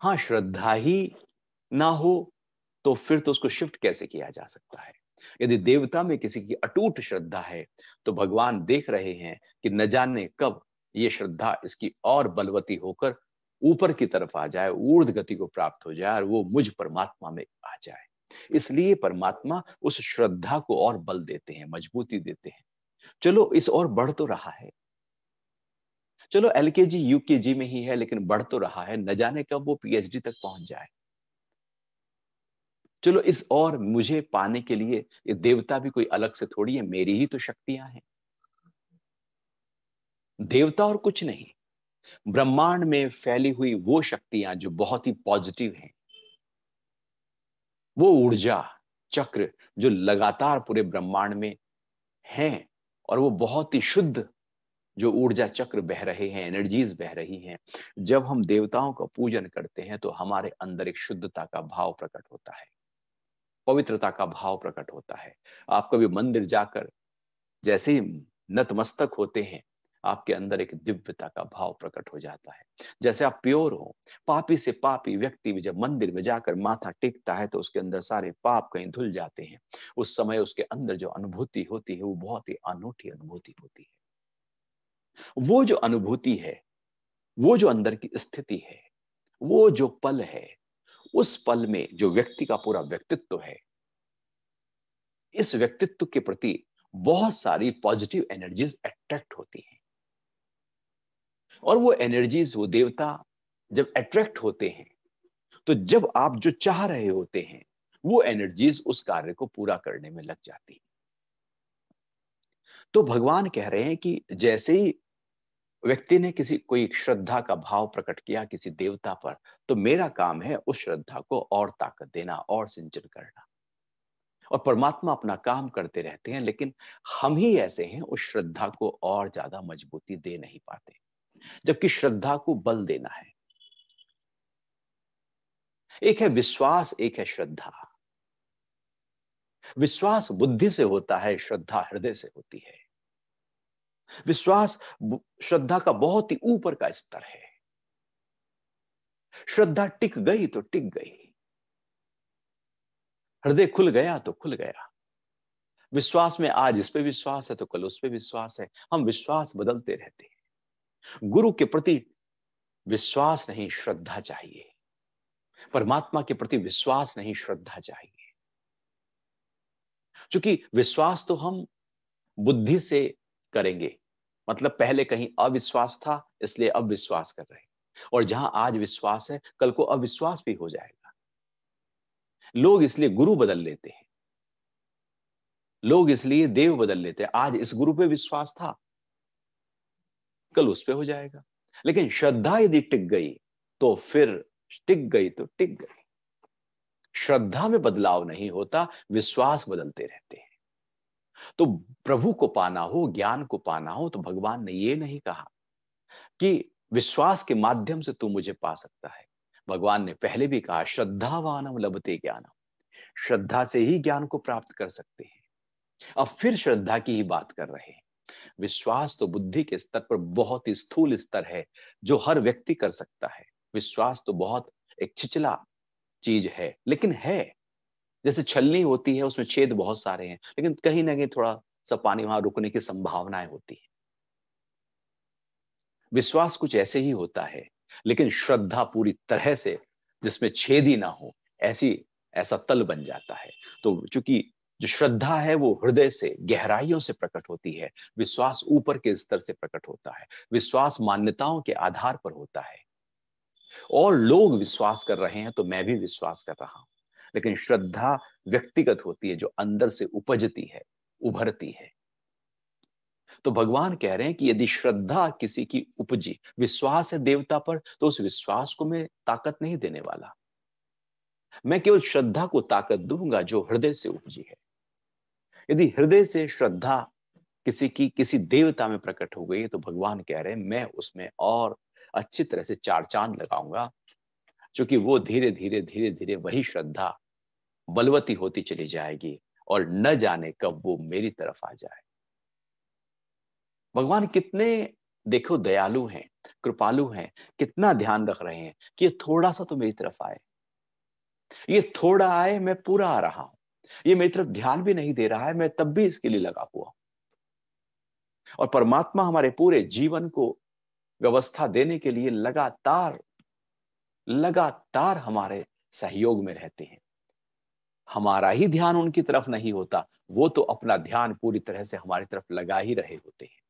हाँ, श्रद्धा ही ना हो तो फिर तो उसको शिफ्ट कैसे किया जा सकता है? यदि देवता में किसी की अटूट श्रद्धा है तो भगवान देख रहे हैं कि न जाने कब ये श्रद्धा इसकी और बलवती होकर ऊपर की तरफ आ जाए, ऊर्ध्व गति को प्राप्त हो जाए और वो मुझ परमात्मा में आ जाए। इसलिए परमात्मा उस श्रद्धा को और बल देते हैं, मजबूती देते हैं। चलो इस और बढ़ तो रहा है, चलो एलकेजी यूकेजी में ही है लेकिन बढ़ तो रहा है, न जाने कब वो पीएचडी तक पहुंच जाए। चलो इस और मुझे पाने के लिए ये देवता भी कोई अलग से थोड़ी है, मेरी ही तो शक्तियां हैं। देवता और कुछ नहीं, ब्रह्मांड में फैली हुई वो शक्तियां जो बहुत ही पॉजिटिव हैं, वो ऊर्जा चक्र जो लगातार पूरे ब्रह्मांड में हैं, और वो बहुत ही शुद्ध जो ऊर्जा चक्र बह रहे हैं, एनर्जीज बह रही हैं। जब हम देवताओं का पूजन करते हैं तो हमारे अंदर एक शुद्धता का भाव प्रकट होता है, पवित्रता का भाव प्रकट होता है। आप कभी मंदिर जाकर जैसे ही नतमस्तक होते हैं, आपके अंदर एक दिव्यता का भाव प्रकट हो जाता है, जैसे आप प्योर हो। पापी से पापी व्यक्ति भी जब मंदिर में जाकर माथा टेकता है तो उसके अंदर सारे पाप कहीं धुल जाते हैं। उस समय उसके अंदर जो अनुभूति होती है वो बहुत ही अनूठी अनुभूति होती है। वो जो अनुभूति है, वो जो अंदर की स्थिति है, वो जो पल है, उस पल में जो व्यक्ति का पूरा व्यक्तित्व है, इस व्यक्तित्व के प्रति बहुत सारी पॉजिटिव एनर्जीज अट्रैक्ट होती हैं। और वो एनर्जीज, वो देवता जब अट्रैक्ट होते हैं तो जब आप जो चाह रहे होते हैं वो एनर्जीज उस कार्य को पूरा करने में लग जाती। तो भगवान कह रहे हैं कि जैसे ही व्यक्ति ने कोई श्रद्धा का भाव प्रकट किया किसी देवता पर, तो मेरा काम है उस श्रद्धा को और ताकत देना और सिंचन करना। और परमात्मा अपना काम करते रहते हैं, लेकिन हम ही ऐसे हैं उस श्रद्धा को और ज्यादा मजबूती दे नहीं पाते, जबकि श्रद्धा को बल देना है। एक है विश्वास, एक है श्रद्धा। विश्वास बुद्धि से होता है, श्रद्धा हृदय से होती है। विश्वास श्रद्धा का बहुत ही ऊपर का स्तर है। श्रद्धा टिक गई तो टिक गई, हृदय खुल गया तो खुल गया। विश्वास में आज इस पे विश्वास है तो कल उस पे विश्वास है, हम विश्वास बदलते रहते हैं। गुरु के प्रति विश्वास नहीं, श्रद्धा चाहिए। परमात्मा के प्रति विश्वास नहीं, श्रद्धा चाहिए। क्योंकि विश्वास तो हम बुद्धि से करेंगे, मतलब पहले कहीं अविश्वास था इसलिए अब विश्वास कर रहे हैं, और जहां आज विश्वास है कल को अविश्वास भी हो जाएगा। लोग इसलिए गुरु बदल लेते हैं, लोग इसलिए देव बदल लेते हैं। आज इस गुरु पे विश्वास था, कल उस पे हो जाएगा। लेकिन श्रद्धा यदि टिक गई तो फिर टिक गई तो टिक गई। श्रद्धा में बदलाव नहीं होता, विश्वास बदलते रहते हैं। तो प्रभु को पाना हो, ज्ञान को पाना हो, तो भगवान ने ये नहीं कहा कि विश्वास के माध्यम से तू मुझे पा सकता है। भगवान ने पहले भी कहा श्रद्धावानम लभते ज्ञानम, श्रद्धा से ही ज्ञान को प्राप्त कर सकते हैं। अब फिर श्रद्धा की ही बात कर रहे हैं। विश्वास तो बुद्धि के स्तर पर बहुत ही स्थूल स्तर है, जो हर व्यक्ति कर सकता है। विश्वास तो बहुत एक छिचला चीज है, लेकिन है। जैसे छलनी होती है, उसमें छेद बहुत सारे हैं, लेकिन कहीं ना कहीं थोड़ा सा पानी वहां रुकने की संभावनाएं होती है। विश्वास कुछ ऐसे ही होता है, लेकिन श्रद्धा पूरी तरह से जिसमें छेद ही ना हो, ऐसा तल बन जाता है। तो चूंकि जो श्रद्धा है वो हृदय से गहराइयों से प्रकट होती है, विश्वास ऊपर के स्तर से प्रकट होता है। विश्वास मान्यताओं के आधार पर होता है, और लोग विश्वास कर रहे हैं तो मैं भी विश्वास कर रहा हूं। लेकिन श्रद्धा व्यक्तिगत होती है, जो अंदर से उपजती है, उभरती है। तो भगवान कह रहे हैं कि यदि श्रद्धा किसी की उपजी, विश्वास है देवता पर, तो उस विश्वास को मैं ताकत नहीं देने वाला। मैं केवल श्रद्धा को ताकत दूंगा जो हृदय से उपजी है। यदि हृदय से श्रद्धा किसी देवता में प्रकट हो गई, तो भगवान कह रहे हैं मैं उसमें और अच्छी तरह से चार चांद लगाऊंगा, क्योंकि वो धीरे धीरे धीरे धीरे वही श्रद्धा बलवती होती चली जाएगी, और न जाने कब वो मेरी तरफ आ जाए। भगवान कितने देखो दयालु हैं, कृपालु हैं, कितना ध्यान रख रहे हैं कि ये थोड़ा सा तो मेरी तरफ आए, ये थोड़ा आए, मैं पूरा आ रहा हूं। ये मेरी तरफ ध्यान भी नहीं दे रहा है, मैं तब भी इसके लिए लगा हुआ हूं। और परमात्मा हमारे पूरे जीवन को व्यवस्था देने के लिए लगातार लगातार हमारे सहयोग में रहते हैं। हमारा ही ध्यान उनकी तरफ नहीं होता, वो तो अपना ध्यान पूरी तरह से हमारी तरफ लगा ही रहे होते हैं।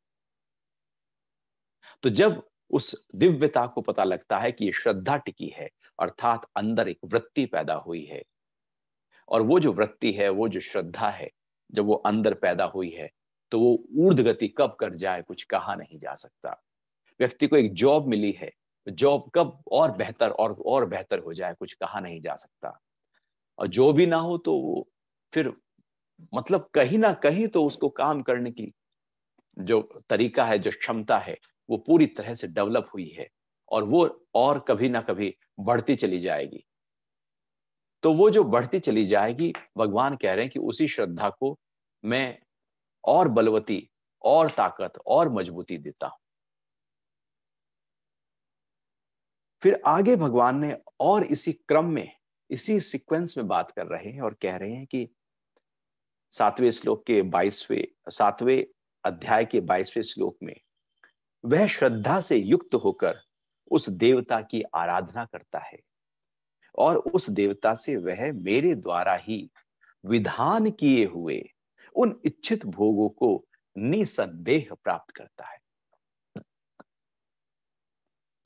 तो जब उस दिव्यता को पता लगता है कि ये श्रद्धा टिकी है, अर्थात अंदर एक वृत्ति पैदा हुई है, और वो जो वृत्ति है, वो जो श्रद्धा है, जब वो अंदर पैदा हुई है, तो वो ऊर्ध्व गति कब कर जाए कुछ कहा नहीं जा सकता। व्यक्ति को एक जॉब मिली है, जॉब कब और बेहतर और बेहतर हो जाए कुछ कहा नहीं जा सकता। और जो भी ना हो तो वो फिर मतलब कहीं ना कहीं तो उसको काम करने की जो तरीका है, जो क्षमता है, वो पूरी तरह से डेवलप हुई है, और वो और कभी ना कभी बढ़ती चली जाएगी। तो वो जो बढ़ती चली जाएगी, भगवान कह रहे हैं कि उसी श्रद्धा को मैं और बलवती और ताकत और मजबूती देता हूं। फिर आगे भगवान ने और इसी क्रम में, इसी सीक्वेंस में बात कर रहे हैं और कह रहे हैं कि 7वें अध्याय के 22वें श्लोक में, वह श्रद्धा से युक्त होकर उस देवता की आराधना करता है, और उस देवता से वह मेरे द्वारा ही विधान किए हुए उन इच्छित भोगों को निसंदेह प्राप्त करता है।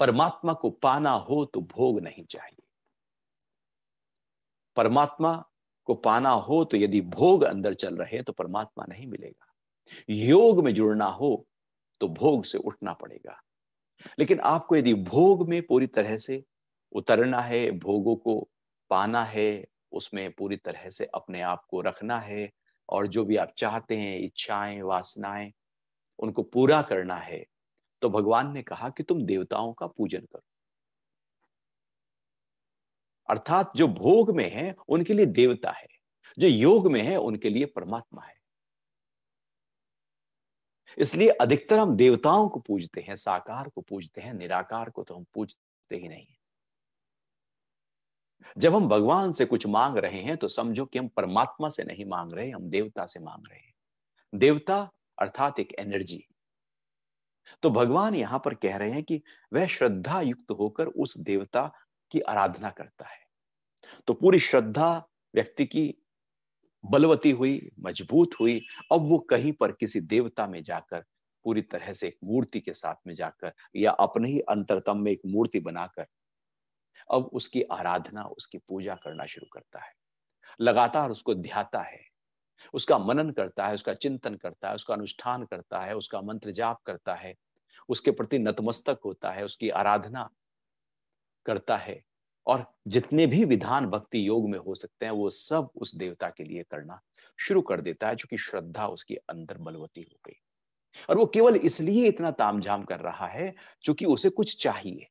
परमात्मा को पाना हो तो भोग नहीं चाहिए। परमात्मा को पाना हो तो यदि भोग अंदर चल रहे हैं तो परमात्मा नहीं मिलेगा। योग में जुड़ना हो तो भोग से उठना पड़ेगा। लेकिन आपको यदि भोग में पूरी तरह से उतरना है, भोगों को पाना है, उसमें पूरी तरह से अपने आप को रखना है और जो भी आप चाहते हैं, इच्छाएं, वासनाएं, उनको पूरा करना है, तो भगवान ने कहा कि तुम देवताओं का पूजन करो। अर्थात जो भोग में है उनके लिए देवता है, जो योग में है उनके लिए परमात्मा है। इसलिए अधिकतर हम देवताओं को पूजते हैं, साकार को पूजते हैं, निराकार को तो हम पूजते ही नहीं। जब हम भगवान से कुछ मांग रहे हैं तो समझो कि हम परमात्मा से नहीं मांग रहे, हम देवता से मांग रहे हैं। देवता अर्थात एक एनर्जी। तो भगवान यहां पर कह रहे हैं कि वह श्रद्धा युक्त होकर उस देवता की आराधना करता है। तो पूरी श्रद्धा व्यक्ति की बलवती हुई, मजबूत हुई, अब वो कहीं पर किसी देवता में जाकर पूरी तरह से एक मूर्ति के साथ में जाकर या अपने ही अंतरतम में एक मूर्ति बनाकर अब उसकी आराधना, उसकी पूजा करना शुरू करता है। लगातार उसको ध्याता है, उसका मनन करता है, उसका चिंतन करता है, उसका अनुष्ठान करता है, उसका मंत्र जाप करता है, उसके प्रति नतमस्तक होता है, उसकी आराधना करता है और जितने भी विधान भक्ति योग में हो सकते हैं वो सब उस देवता के लिए करना शुरू कर देता है, क्योंकि श्रद्धा उसके अंदर बलवती हो गई। और वो केवल इसलिए इतना तामझाम कर रहा है क्योंकि उसे कुछ चाहिए।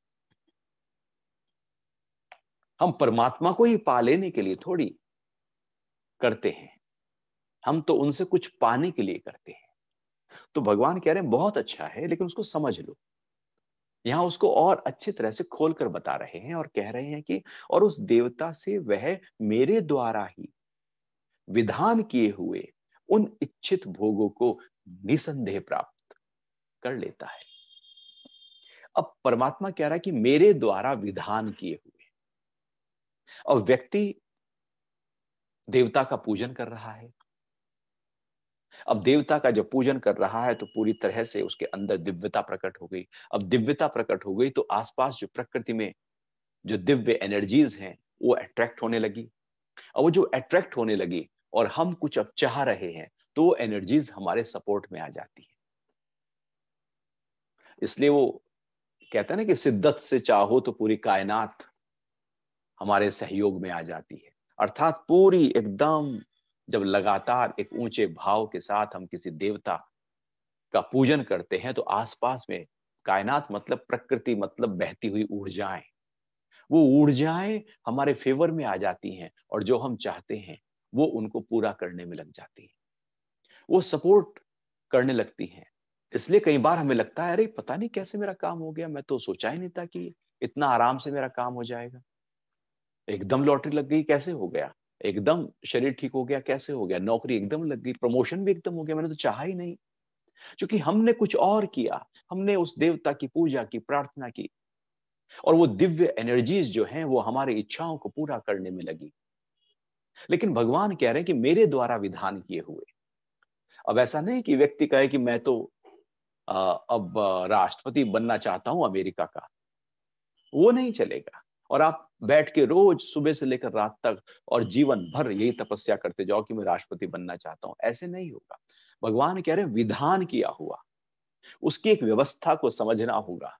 हम परमात्मा को ही पा लेने के लिए थोड़ी करते हैं, हम तो उनसे कुछ पाने के लिए करते हैं। तो भगवान कह रहे हैं बहुत अच्छा है, लेकिन उसको समझ लो। यहां उसको और अच्छी तरह से खोलकर बता रहे हैं और कह रहे हैं कि और उस देवता से वह मेरे द्वारा ही विधान किए हुए उन इच्छित भोगों को निसंदेह प्राप्त कर लेता है। अब परमात्मा कह रहा है कि मेरे द्वारा विधान किए हुए, और व्यक्ति देवता का पूजन कर रहा है। अब देवता का जब पूजन कर रहा है तो पूरी तरह से उसके अंदर दिव्यता प्रकट हो गई। अब दिव्यता प्रकट हो गई तो आसपास जो प्रकृति में जो दिव्य एनर्जीज हैं वो अट्रैक्ट होने लगी। और वो जो अट्रैक्ट होने लगी और हम कुछ अब चाह रहे हैं तो वो एनर्जीज हमारे सपोर्ट में आ जाती है। इसलिए वो कहते हैं ना कि शिद्दत से चाहो तो पूरी कायनात हमारे सहयोग में आ जाती है। अर्थात पूरी एकदम जब लगातार एक ऊंचे भाव के साथ हम किसी देवता का पूजन करते हैं तो आसपास में कायनात मतलब प्रकृति मतलब बहती हुई ऊर्जाएं, वो ऊर्जाएं हमारे फेवर में आ जाती हैं और जो हम चाहते हैं वो उनको पूरा करने में लग जाती हैं, वो सपोर्ट करने लगती हैं। इसलिए कई बार हमें लगता है अरे पता नहीं कैसे मेरा काम हो गया, मैं तो सोचा ही नहीं था कि इतना आराम से मेरा काम हो जाएगा। एकदम लॉटरी लग गई, कैसे हो गया? एकदम शरीर ठीक हो गया, कैसे हो गया? नौकरी एकदम लग गई, प्रमोशन भी एकदम हो गया, मैंने तो चाहा ही नहीं। क्योंकि हमने कुछ और किया, हमने उस देवता की पूजा की, प्रार्थना की और वो दिव्य एनर्जीज जो हैं वो हमारी इच्छाओं को पूरा करने में लगी। लेकिन भगवान कह रहे हैं कि मेरे द्वारा विधान किए हुए। अब ऐसा नहीं कि व्यक्ति कहे कि मैं तो अब राष्ट्रपति बनना चाहता हूं अमेरिका का, वो नहीं चलेगा। और आप बैठ के रोज सुबह से लेकर रात तक और जीवन भर यही तपस्या करते जाओ कि मैं राष्ट्रपति बनना चाहता हूं, ऐसे नहीं होगा। भगवान कह रहे हैं विधान किया हुआ, उसकी एक व्यवस्था को समझना होगा,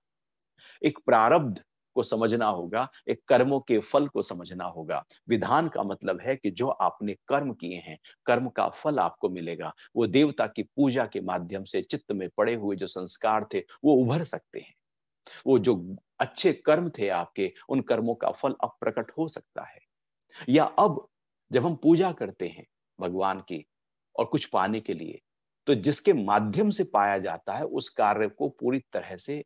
एक प्रारब्ध को समझना होगा, एक कर्मों के फल को समझना होगा। विधान का मतलब है कि जो आपने कर्म किए हैं, कर्म का फल आपको मिलेगा। वो देवता की पूजा के माध्यम से चित्त में पड़े हुए जो संस्कार थे वो उभर सकते हैं। वो जो अच्छे कर्म थे आपके, उन कर्मों का फल अब प्रकट हो सकता है। या अब जब हम पूजा करते हैं भगवान की और कुछ पाने के लिए, तो जिसके माध्यम से पाया जाता है उस कार्य को पूरी तरह से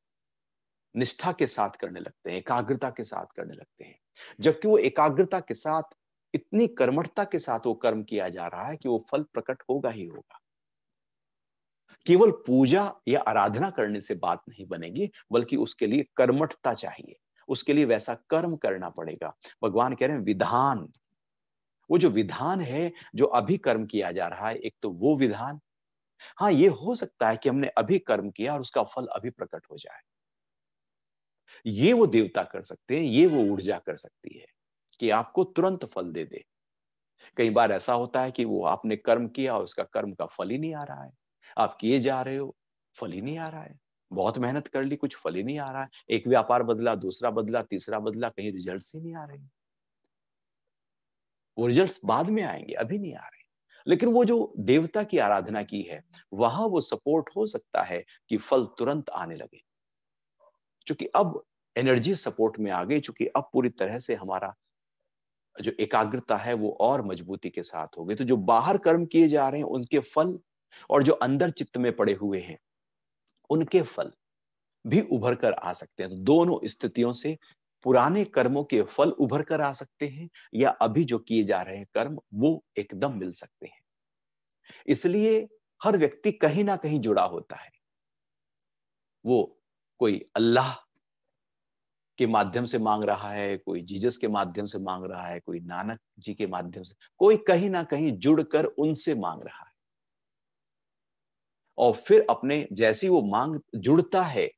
निष्ठा के साथ करने लगते हैं, एकाग्रता के साथ करने लगते हैं। जबकि वो एकाग्रता के साथ, इतनी कर्मठता के साथ वो कर्म किया जा रहा है कि वो फल प्रकट होगा ही होगा। केवल पूजा या आराधना करने से बात नहीं बनेगी, बल्कि उसके लिए कर्मठता चाहिए, उसके लिए वैसा कर्म करना पड़ेगा। भगवान कह रहे हैं विधान, वो जो विधान है, जो अभी कर्म किया जा रहा है, एक तो वो विधान। हाँ, ये हो सकता है कि हमने अभी कर्म किया और उसका फल अभी प्रकट हो जाए। ये वो देवता कर सकते हैं, ये वो ऊर्जा कर सकती है कि आपको तुरंत फल दे दे। कई बार ऐसा होता है कि वो आपने कर्म किया, उसका कर्म का फल ही नहीं आ रहा है। आप किए जा रहे हो, फल ही नहीं आ रहा है। बहुत मेहनत कर ली, कुछ फल ही नहीं आ रहा है। एक व्यापार बदला, दूसरा बदला, तीसरा बदला, कहीं रिजल्ट्स ही नहीं आ रहे। वो रिजल्ट्स बाद में आएंगे, अभी नहीं आ रहे। लेकिन वो जो देवता की आराधना की है, वहां वो सपोर्ट हो सकता है कि फल तुरंत आने लगे। क्योंकि अब एनर्जी सपोर्ट में आ गई, चूंकि अब पूरी तरह से हमारा जो एकाग्रता है वो और मजबूती के साथ हो गई। तो जो बाहर कर्म किए जा रहे हैं उनके फल, और जो अंदर चित्त में पड़े हुए हैं उनके फल भी उभर कर आ सकते हैं। तो दोनों स्थितियों से पुराने कर्मों के फल उभर कर आ सकते हैं, या अभी जो किए जा रहे हैं कर्म वो एकदम मिल सकते हैं। इसलिए हर व्यक्ति कहीं ना कहीं जुड़ा होता है। वो कोई अल्लाह के माध्यम से मांग रहा है, कोई जीसस के माध्यम से मांग रहा है, कोई नानक जी के माध्यम से, कोई कहीं ना कहीं जुड़कर उनसे मांग रहा है। और फिर अपने जैसी वो मांग जुड़ता है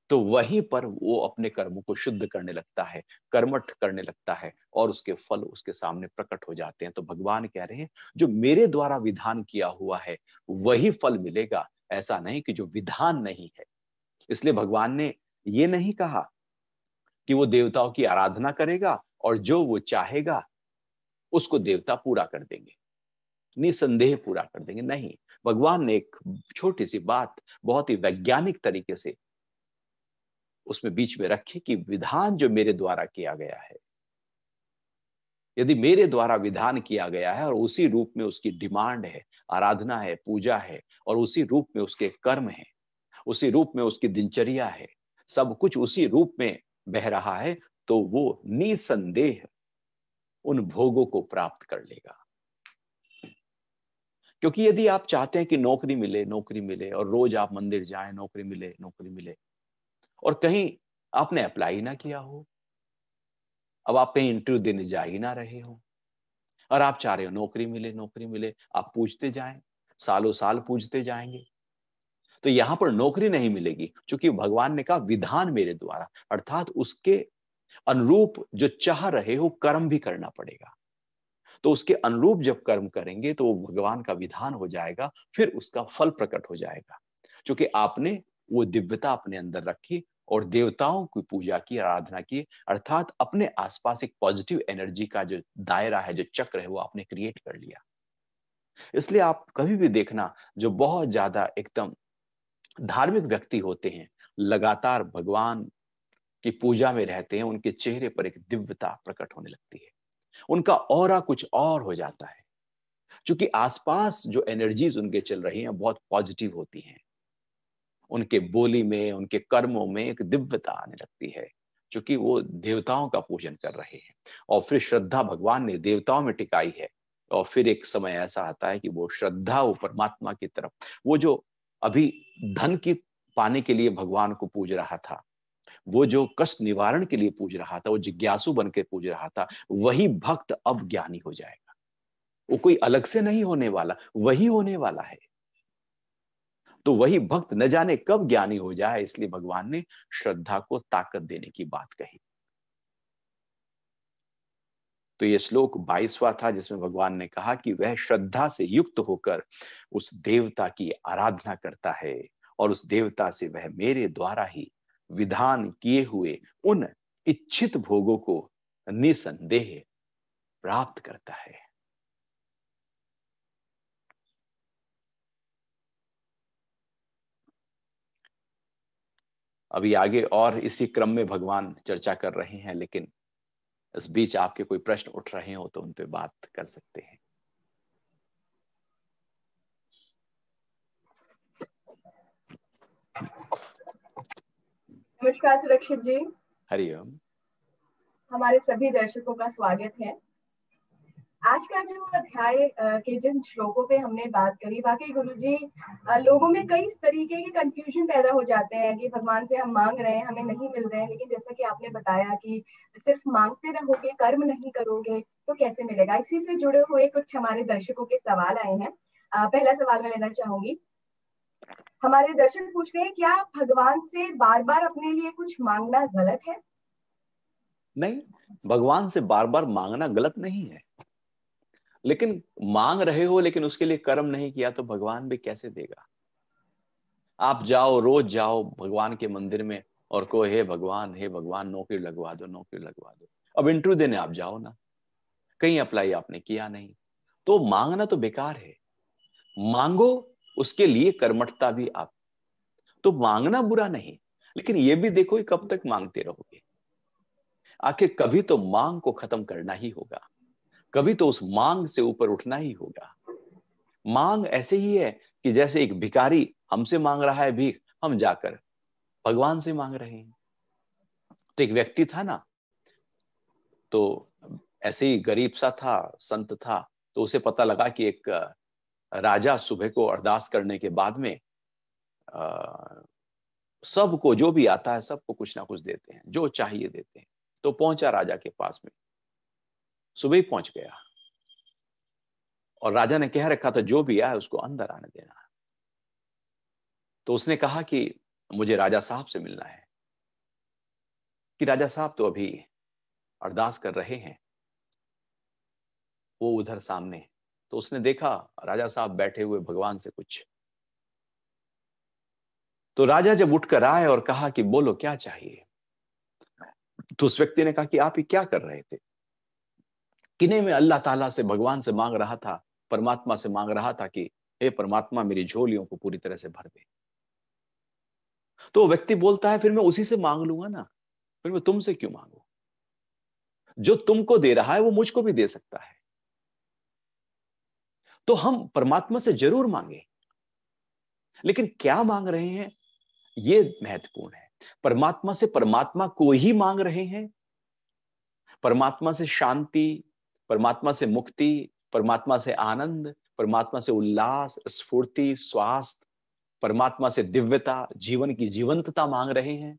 तो वहीं पर वो अपने कर्मों को शुद्ध करने लगता है, कर्मठ करने लगता है, और उसके फल उसके सामने प्रकट हो जाते हैं। तो भगवान कह रहे हैं जो मेरे द्वारा विधान किया हुआ है वही फल मिलेगा, ऐसा नहीं कि जो विधान नहीं है। इसलिए भगवान ने ये नहीं कहा कि वो देवताओं की आराधना करेगा और जो वो चाहेगा उसको देवता पूरा कर देंगे, निसंदेह पूरा कर देंगे। नहीं, भगवान ने एक छोटी सी बात बहुत ही वैज्ञानिक तरीके से उसमें बीच में रखी कि विधान जो मेरे द्वारा किया गया है, यदि मेरे द्वारा विधान किया गया है और उसी रूप में उसकी डिमांड है, आराधना है, पूजा है, और उसी रूप में उसके कर्म है, उसी रूप में उसकी दिनचर्या है, सब कुछ उसी रूप में बह रहा है, तो वो निसंदेह उन भोगों को प्राप्त कर लेगा। क्योंकि यदि आप चाहते हैं कि नौकरी मिले, नौकरी मिले, और रोज आप मंदिर जाएं, नौकरी मिले, नौकरी मिले, और कहीं आपने अप्लाई ना किया हो, अब आप कहीं इंटरव्यू देने जा ही ना रहे हो, और आप चाह रहे हो नौकरी मिले, नौकरी मिले, आप पूछते जाएं, सालों साल पूछते जाएंगे, तो यहां पर नौकरी नहीं मिलेगी। क्योंकि भगवान ने कहा विधान मेरे द्वारा, अर्थात उसके अनुरूप जो चाह रहे हो कर्म भी करना पड़ेगा। तो उसके अनुरूप जब कर्म करेंगे तो वो भगवान का विधान हो जाएगा, फिर उसका फल प्रकट हो जाएगा। क्योंकि आपने वो दिव्यता अपने अंदर रखी और देवताओं की पूजा की, आराधना की, अर्थात अपने आसपास एक पॉजिटिव एनर्जी का जो दायरा है, जो चक्र है, वो आपने क्रिएट कर लिया। इसलिए आप कभी भी देखना जो बहुत ज्यादा एकदम धार्मिक व्यक्ति होते हैं, लगातार भगवान की पूजा में रहते हैं, उनके चेहरे पर एक दिव्यता प्रकट होने लगती है, उनका ऑरा कुछ और हो जाता है। क्योंकि आसपास जो एनर्जीज उनके चल रही हैं बहुत पॉजिटिव होती हैं, उनके बोली में, उनके कर्मों में एक दिव्यता आने लगती है, क्योंकि वो देवताओं का पूजन कर रहे हैं। और फिर श्रद्धा भगवान ने देवताओं में टिकाई है, और फिर एक समय ऐसा आता है कि वो श्रद्धा वो परमात्मा की तरफ, वो जो अभी धन की पाने के लिए भगवान को पूज रहा था, वो जो कष्ट निवारण के लिए पूज रहा था, वो जिज्ञासु बन के पूज रहा था, वही भक्त अब ज्ञानी हो जाएगा। वो कोई अलग से नहीं होने वाला, वही होने वाला है। तो वही भक्त न जाने कब ज्ञानी हो जाए, इसलिए भगवान ने श्रद्धा को ताकत देने की बात कही। तो ये श्लोक 22वां था जिसमें भगवान ने कहा कि वह श्रद्धा से युक्त होकर उस देवता की आराधना करता है, और उस देवता से वह मेरे द्वारा ही विधान किए हुए उन इच्छित भोगों को निसंदेह प्राप्त करता है। अभी आगे और इसी क्रम में भगवान चर्चा कर रहे हैं, लेकिन इस बीच आपके कोई प्रश्न उठ रहे हो तो उन पे बात कर सकते हैं। नमस्कार सुरक्षित जी। हरिओम। हमारे सभी दर्शकों का स्वागत है। आज का जो अध्याय के जिन श्लोकों पे हमने बात करी, वाकई गुरुजी लोगों में कई तरीके के कंफ्यूजन पैदा हो जाते हैं कि भगवान से हम मांग रहे हैं, हमें नहीं मिल रहे हैं, लेकिन जैसा कि आपने बताया कि सिर्फ मांगते रहोगे, कर्म नहीं करोगे तो कैसे मिलेगा। इसी से जुड़े हुए कुछ हमारे दर्शकों के सवाल आए हैं। पहला सवाल मैं लेना चाहूंगी। हमारे दर्शक पूछते हैं, क्या भगवान से बार बार अपने लिए कुछ मांगना गलत है? नहीं, भगवान से बार बार मांगना गलत नहीं है। लेकिन मांग रहे हो लेकिन उसके लिए कर्म नहीं किया तो भगवान भी कैसे देगा। आप जाओ, रोज जाओ भगवान के मंदिर में और कहो हे भगवान नौकरी लगवा दो, नौकरी लगवा दो। अब इंटरव्यू देने आप जाओ ना, कहीं अप्लाई आपने किया नहीं, तो मांगना तो बेकार है। मांगो, उसके लिए कर्मठता भी आप, तो मांगना बुरा नहीं, लेकिन ये भी देखो कि कब तक मांगते रहोगे। आखिर कभी तो मांग को खत्म करना ही होगा, कभी तो उस मांग से ऊपर उठना ही होगा। मांग ऐसे ही है कि जैसे एक भिखारी हमसे मांग रहा है भीख, हम जाकर भगवान से मांग रहे हैं। तो एक व्यक्ति था ना, तो ऐसे ही गरीब सा था, संत था, तो उसे पता लगा कि एक राजा सुबह को अरदास करने के बाद में सबको जो भी आता है सबको कुछ ना कुछ देते हैं, जो चाहिए देते हैं। तो पहुंचा राजा के पास में, सुबह ही पहुंच गया, और राजा ने कह रखा था जो भी आए उसको अंदर आने देना। तो उसने कहा कि मुझे राजा साहब से मिलना है। कि राजा साहब तो अभी अरदास कर रहे हैं, वो उधर सामने। तो उसने देखा राजा साहब बैठे हुए भगवान से कुछ। तो राजा जब उठकर आए और कहा कि बोलो क्या चाहिए, तो उस व्यक्ति ने कहा कि आप ये क्या कर रहे थे। किने में अल्लाह ताला से, भगवान से मांग रहा था, परमात्मा से मांग रहा था कि हे परमात्मा मेरी झोलियों को पूरी तरह से भर दे। तो व्यक्ति बोलता है फिर मैं उसी से मांग लूंगा ना, फिर मैं तुमसे क्यों मांगू। जो तुमको दे रहा है वो मुझको भी दे सकता है। तो हम परमात्मा से जरूर मांगे, लेकिन क्या मांग रहे हैं ये महत्वपूर्ण है। परमात्मा से परमात्मा को ही मांग रहे हैं, परमात्मा से शांति, परमात्मा से मुक्ति, परमात्मा से आनंद, परमात्मा से उल्लास, स्फूर्ति, स्वास्थ्य, परमात्मा से दिव्यता, जीवन की जीवंतता मांग रहे हैं,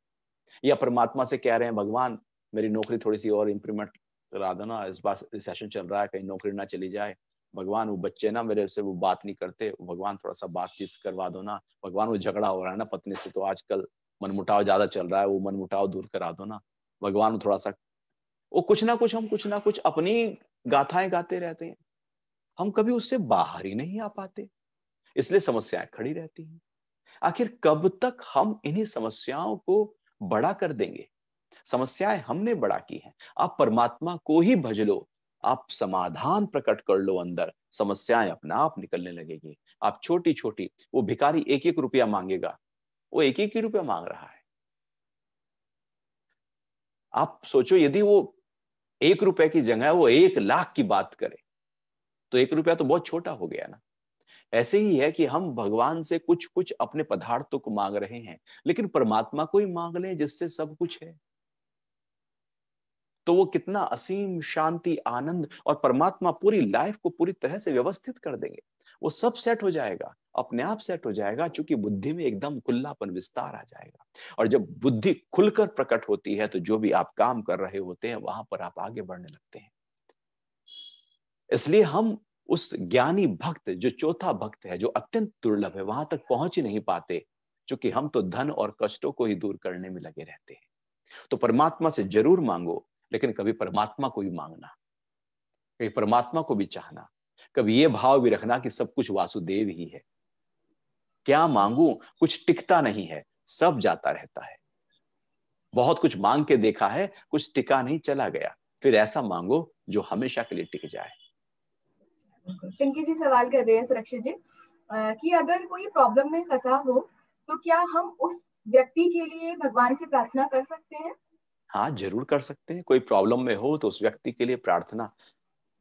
या परमात्मा से कह रहे हैं भगवान मेरी नौकरी थोड़ी सी और इंप्रूवमेंट करा दो ना, इस बार रिसेशन चल रहा है कहीं नौकरी ना चली जाए। भगवान वो बच्चे ना मेरे से वो बात नहीं करते, भगवान थोड़ा सा बातचीत करवा दो ना। भगवान वो झगड़ा हो रहा है ना पत्नी से, तो आजकल मनमुटाव ज्यादा चल रहा है, वो मनमुटाव दूर करा दो ना। भगवान थोड़ा सा, वो कुछ ना कुछ, हम कुछ ना कुछ अपनी गाथाएं गाते रहते हैं, हम कभी उससे बाहर ही नहीं आ पाते, इसलिए समस्याएं खड़ी रहती हैं। आखिर कब तक हम इन्हीं समस्याओं को बड़ा कर देंगे। समस्याएं हमने बड़ा की हैं। आप परमात्मा को ही भज लो, आप समाधान प्रकट कर लो अंदर, समस्याएं अपना आप निकलने लगेगी। आप छोटी छोटी, वो भिखारी एक एक रुपया मांगेगा, वो एक एक ही रुपया मांग रहा है। आप सोचो यदि वो 1 रुपए की जगह वो 1 लाख की बात करे, तो 1 रुपया तो बहुत छोटा हो गया ना। ऐसे ही है कि हम भगवान से कुछ कुछ अपने पदार्थों को मांग रहे हैं, लेकिन परमात्मा को ही मांग लें जिससे सब कुछ है, तो वो कितना असीम शांति, आनंद, और परमात्मा पूरी लाइफ को पूरी तरह से व्यवस्थित कर देंगे। वो सब सेट हो जाएगा, अपने आप सेट हो जाएगा, क्योंकि बुद्धि में एकदम खुलापन, विस्तार आ जाएगा। और जब बुद्धि खुलकर प्रकट होती है तो जो भी आप काम कर रहे होते हैं वहां पर आप आगे बढ़ने लगते हैं। इसलिए हम उस ज्ञानी भक्त, जो चौथा भक्त है, जो अत्यंत दुर्लभ है, वहां तक पहुंच ही नहीं पाते, क्योंकि हम तो धन और कष्टों को ही दूर करने में लगे रहते हैं। तो परमात्मा से जरूर मांगो, लेकिन कभी परमात्मा को भी मांगना, कभी परमात्मा को भी चाहना, कभी ये भाव भी रखना कि सब कुछ वासुदेव ही है। क्या मांगू, कुछ टिकता नहीं है, सब जाता रहता है। बहुत कुछ मांग के देखा है, कुछ टिका नहीं, चला गया। फिर ऐसा मांगो जो हमेशा के लिए टिक जाए। पिंकी जी सवाल कर रहे हैं सुरक्षित जी, कि अगर कोई प्रॉब्लम में फंसा हो तो क्या हम उस व्यक्ति के लिए भगवान से प्रार्थना कर सकते हैं? हाँ जरूर कर सकते हैं। कोई प्रॉब्लम में हो तो उस व्यक्ति के लिए प्रार्थना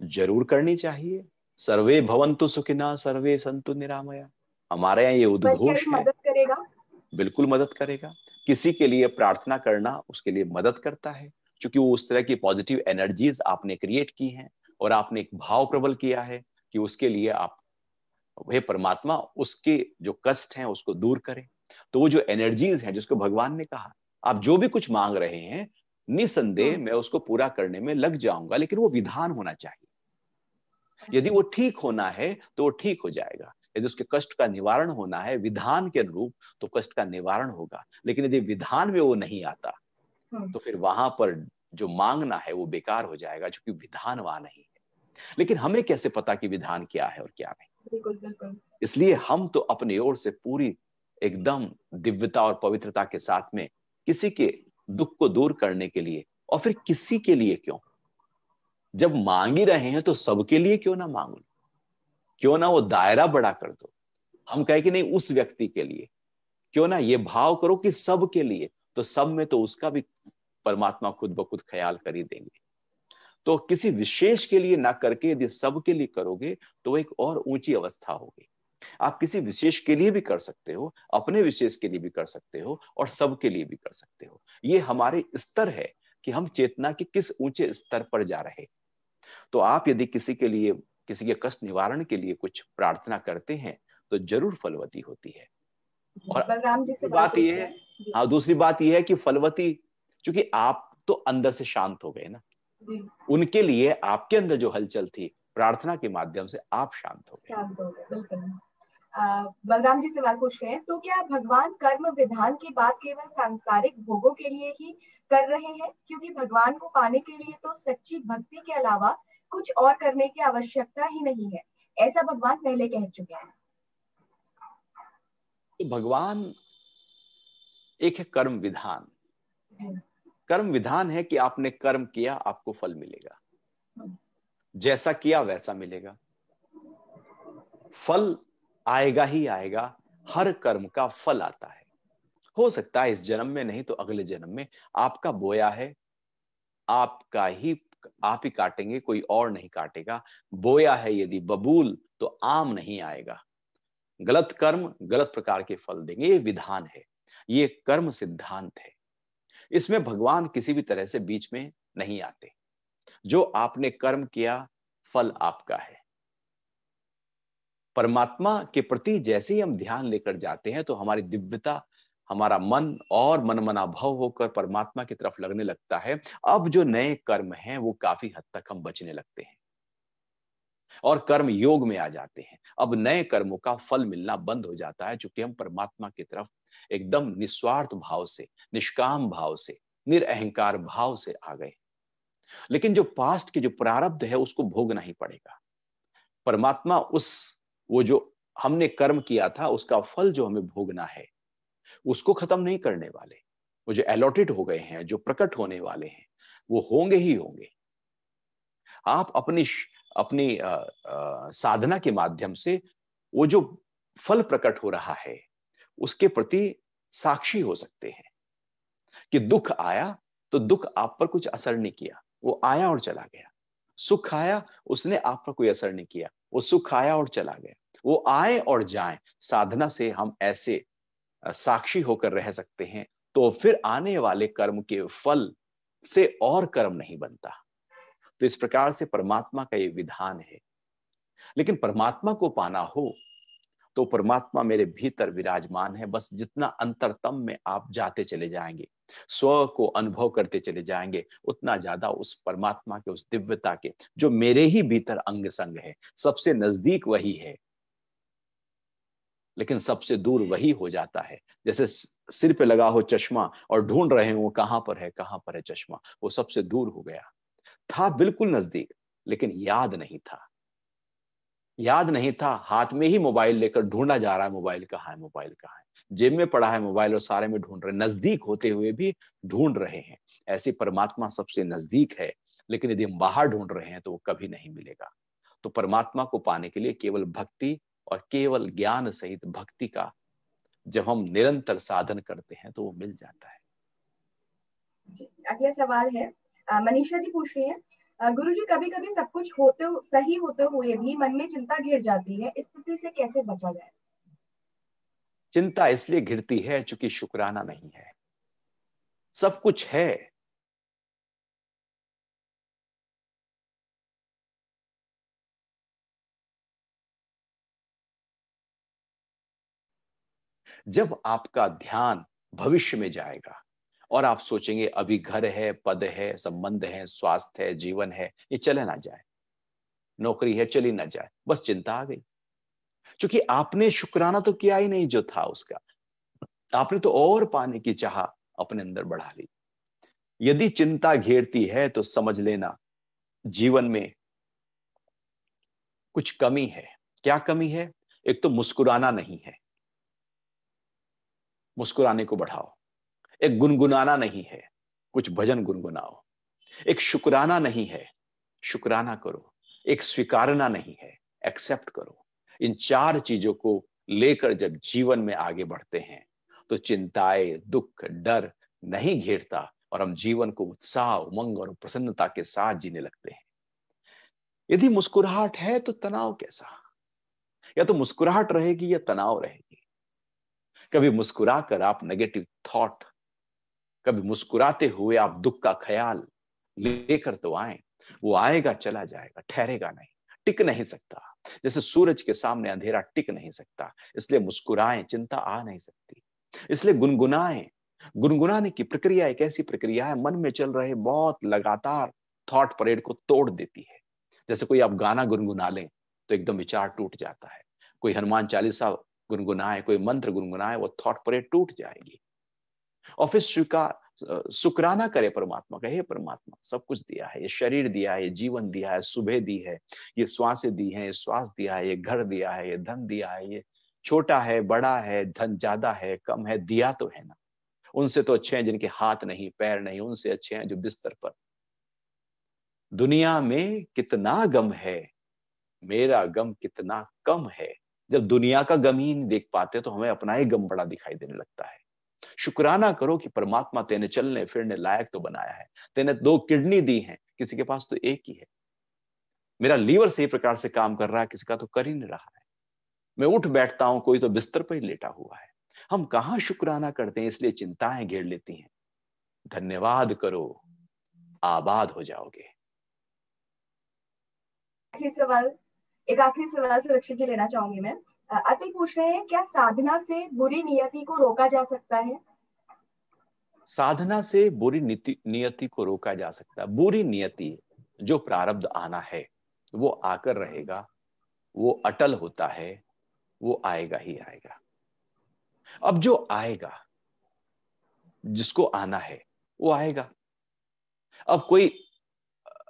जरूर करनी चाहिए। सर्वे भवन्तु सुखिनः सर्वे सन्तु निरामया, हमारे यहाँ ये पर क्या ये उद्घोष है। मदद करेगा? बिल्कुल मदद करेगा। किसी के लिए प्रार्थना करना उसके लिए मदद करता है, क्योंकि वो उस तरह की पॉजिटिव एनर्जीज आपने क्रिएट की हैं, और आपने एक भाव प्रबल किया है कि उसके लिए आप, हे परमात्मा उसके जो कष्ट हैं उसको दूर करें। तो वो जो एनर्जीज हैं, जिसको भगवान ने कहा आप जो भी कुछ मांग रहे हैं निसंदेह मैं उसको पूरा करने में लग जाऊंगा, लेकिन वो विधान होना चाहिए। यदि वो ठीक होना है तो वो ठीक हो जाएगा, यदि उसके कष्ट का निवारण होना है विधान के अनुरूप तो कष्ट का निवारण होगा। लेकिन यदि विधान में वो नहीं आता तो फिर वहां पर जो मांगना है वो बेकार हो जाएगा, क्योंकि विधान वहां नहीं है। लेकिन हमें कैसे पता कि विधान क्या है और क्या नहीं? बिल्कुल बिल्कुल। इसलिए हम तो अपनी ओर से पूरी एकदम दिव्यता और पवित्रता के साथ में किसी के दुख को दूर करने के लिए, और फिर किसी के लिए क्यों, जब मांग ही रहे हैं तो सबके लिए क्यों ना मांगो, क्यों ना वो दायरा बड़ा कर दो। हम कहे कि नहीं उस व्यक्ति के लिए, क्यों ना ये भाव करो कि सब के लिए, तो सब में तो उसका भी परमात्मा खुद ब खुद ख्याल कर ही देंगे। तो किसी विशेष के लिए ना करके यदि सब के लिए करोगे तो एक और ऊंची अवस्था होगी। आप किसी विशेष के लिए भी कर सकते हो, अपने विशेष के लिए भी कर सकते हो, और सबके लिए भी कर सकते हो। ये हमारे स्तर है कि हम चेतना के किस ऊंचे स्तर पर जा रहे। तो आप यदि किसी के लिए, किसी के कष्ट निवारण के लिए कुछ प्रार्थना करते हैं तो जरूर फलवती होती है। और बलराम जी से बात यह है, हाँ, दूसरी बात यह है कि फलवती, क्योंकि आप तो अंदर से शांत हो गए ना, जी। उनके लिए आपके अंदर जो हलचल थी प्रार्थना के माध्यम से आप शांत हो गए। बिल्कुल। बलराम जी सवाल पूछ रहे हैं, तो क्या भगवान कर्म विधान की बात केवल सांसारिक भोगों के लिए ही कर रहे हैं, क्योंकि भगवान को पाने के लिए तो सच्ची भक्ति के अलावा कुछ और करने की आवश्यकता ही नहीं है, ऐसा भगवान पहले कह चुके हैं। तो भगवान एक है कर्म विधान। कर्म विधान है कि आपने कर्म किया आपको फल मिलेगा, जैसा किया वैसा मिलेगा, फल आएगा ही आएगा। हर कर्म का फल आता है। हो सकता है इस जन्म में नहीं तो अगले जन्म में। आपका बोया है, आपका ही, आप ही काटेंगे, कोई और नहीं काटेगा। बोया है यदि बबूल तो आम नहीं आएगा। गलत कर्म गलत प्रकार के फल देंगे। ये विधान है, ये कर्म सिद्धांत है। इसमें भगवान किसी भी तरह से बीच में नहीं आते। जो आपने कर्म किया फल आपका है। परमात्मा के प्रति जैसे ही हम ध्यान लेकर जाते हैं तो हमारी दिव्यता, हमारा मन और मनमना भाव होकर परमात्मा की तरफ लगने लगता है। अब जो नए कर्म हैं वो काफी हद तक हम बचने लगते हैं और कर्म योग में आ जाते हैं। अब नए कर्मों का फल मिलना बंद हो जाता है, चूंकि हम परमात्मा की तरफ एकदम निस्वार्थ भाव से, निष्काम भाव से, निरअहंकार भाव से आ गए। लेकिन जो पास्ट के जो प्रारब्ध है उसको भोगना ही पड़ेगा। परमात्मा उस, वो जो हमने कर्म किया था उसका फल जो हमें भोगना है उसको खत्म नहीं करने वाले। वो जो अलॉटेड हो गए हैं, जो प्रकट होने वाले हैं, वो होंगे ही होंगे। आप अपनी अपनी साधना के माध्यम से वो जो फल प्रकट हो रहा है उसके प्रति साक्षी हो सकते हैं कि दुख आया तो दुख आप पर कुछ असर नहीं किया, वो आया और चला गया। सुख आया, उसने आप पर कोई असर नहीं किया, वो सुख आया और चला गया। वो आए और जाए, साधना से हम ऐसे साक्षी होकर रह सकते हैं। तो फिर आने वाले कर्म के फल से और कर्म नहीं बनता। तो इस प्रकार से परमात्मा का ये विधान है। लेकिन परमात्मा को पाना हो तो परमात्मा मेरे भीतर विराजमान है। बस जितना अंतरतम में आप जाते चले जाएंगे, स्व को अनुभव करते चले जाएंगे, उतना ज्यादा उस परमात्मा के, उस दिव्यता के जो मेरे ही भीतर अंग संग है, सबसे नजदीक वही है लेकिन सबसे दूर वही हो जाता है। जैसे सिर पे लगा हो चश्मा और ढूंढ रहे हो कहां पर है, कहां पर है चश्मा, वो सबसे दूर हो गया। था बिल्कुल नजदीक लेकिन याद नहीं था। याद नहीं था, हाथ में ही मोबाइल लेकर ढूंढा जा रहा है, मोबाइल कहाँ है, मोबाइल कहाँ है, जेब में पड़ा है मोबाइल और सारे में ढूंढ रहे, नजदीक होते हुए भी ढूंढ रहे हैं। ऐसी परमात्मा सबसे नजदीक है लेकिन यदि हम बाहर ढूंढ रहे हैं तो वो कभी नहीं मिलेगा। तो परमात्मा को पाने के लिए केवल भक्ति और केवल ज्ञान सहित भक्ति का जब हम निरंतर साधन करते हैं तो वो मिल जाता है। अगला सवाल है, मनीषा जी पूछ रही है, गुरुजी कभी कभी सब कुछ होते सही होते हुए भी मन में चिंता घिर जाती है, इस स्थिति से कैसे बचा जाए? चिंता इसलिए घिरती है चूंकि शुक्राना नहीं है। सब कुछ है, जब आपका ध्यान भविष्य में जाएगा और आप सोचेंगे अभी घर है, पद है, संबंध है, स्वास्थ्य है, जीवन है, ये चले ना जाए, नौकरी है चली ना जाए, बस चिंता आ गई। क्योंकि आपने शुक्राना तो किया ही नहीं जो था उसका, आपने तो और पाने की चाह अपने अंदर बढ़ा ली। यदि चिंता घेरती है तो समझ लेना जीवन में कुछ कमी है। क्या कमी है? एक तो मुस्कुराना नहीं है, मुस्कुराने को बढ़ाओ। एक गुनगुनाना नहीं है, कुछ भजन गुनगुनाओ। एक शुक्राना नहीं है, शुक्राना करो। एक स्वीकारना नहीं है, एक्सेप्ट करो। इन चार चीजों को लेकर जब जीवन में आगे बढ़ते हैं तो चिंताएं, दुख, डर नहीं घेरता और हम जीवन को उत्साह, उमंग और प्रसन्नता के साथ जीने लगते हैं। यदि मुस्कुराहट है तो तनाव कैसा? या तो मुस्कुराहट रहेगी या तनाव रहेगी। कभी मुस्कुराकर आप नेगेटिव थॉट, कभी मुस्कुराते हुए आप दुख का ख्याल लेकर तो आए। वो आएगा चला जाएगा, ठहरेगा नहीं, टिक नहीं सकता। जैसे सूरज के सामने अंधेरा टिक नहीं सकता, इसलिए मुस्कुराएं, चिंता आ नहीं सकती। इसलिए गुनगुनाएं। गुनगुनाने की प्रक्रिया एक ऐसी प्रक्रिया है, मन में चल रहे बहुत लगातार थॉट परेड को तोड़ देती है। जैसे कोई आप गाना गुनगुना लें तो एकदम विचार टूट जाता है। कोई हनुमान चालीसा गुनगुनाए, कोई मंत्र गुनगुनाए, वो थॉट परेड टूट जाएगी। और फिर स्वीकार, शुक्राना करे परमात्मा का। हे परमात्मा, सब कुछ दिया है, ये शरीर दिया है, ये जीवन दिया है, सुबह दी है, ये श्वासें दी हैं, ये श्वास दिया है, ये घर दिया है, ये धन दिया है, ये छोटा है, बड़ा है, धन ज्यादा है, कम है, दिया तो है ना। उनसे तो अच्छे हैं जिनके हाथ नहीं, पैर नहीं, उनसे अच्छे हैं जो बिस्तर पर। दुनिया में कितना गम है, मेरा गम कितना कम है। जब दुनिया का गम ही नहीं देख पाते तो हमें अपना ही गम बड़ा दिखाई देने लगता है। शुक्राना करो कि परमात्मा तेने चलने फिरने लायक तो बनाया है। तेने 2 किडनी दी हैं, किसी के पास तो एक ही है। मेरा लीवर सही प्रकार से काम कर रहा है, किसी का तो कर ही नहीं रहा है। मैं उठ बैठता हूं, कोई तो बिस्तर पर ही लेटा हुआ है। हम कहां शुक्राना करते हैं, इसलिए चिंताएं घेर लेती हैं। धन्यवाद करो, आबाद हो जाओगे। आखिरी सवाल, एक आखिरी सवाल सुरक्षित जी लेना चाहूंगी मैं। अति पूछ रहे हैं, क्या साधना से बुरी नियति को रोका जा सकता है? साधना से बुरी नियति को रोका जा सकता है। बुरी नियति, जो प्रारब्ध आना है वो आकर रहेगा, वो अटल होता है, वो आएगा ही आएगा। अब जो आएगा, जिसको आना है वो आएगा। अब कोई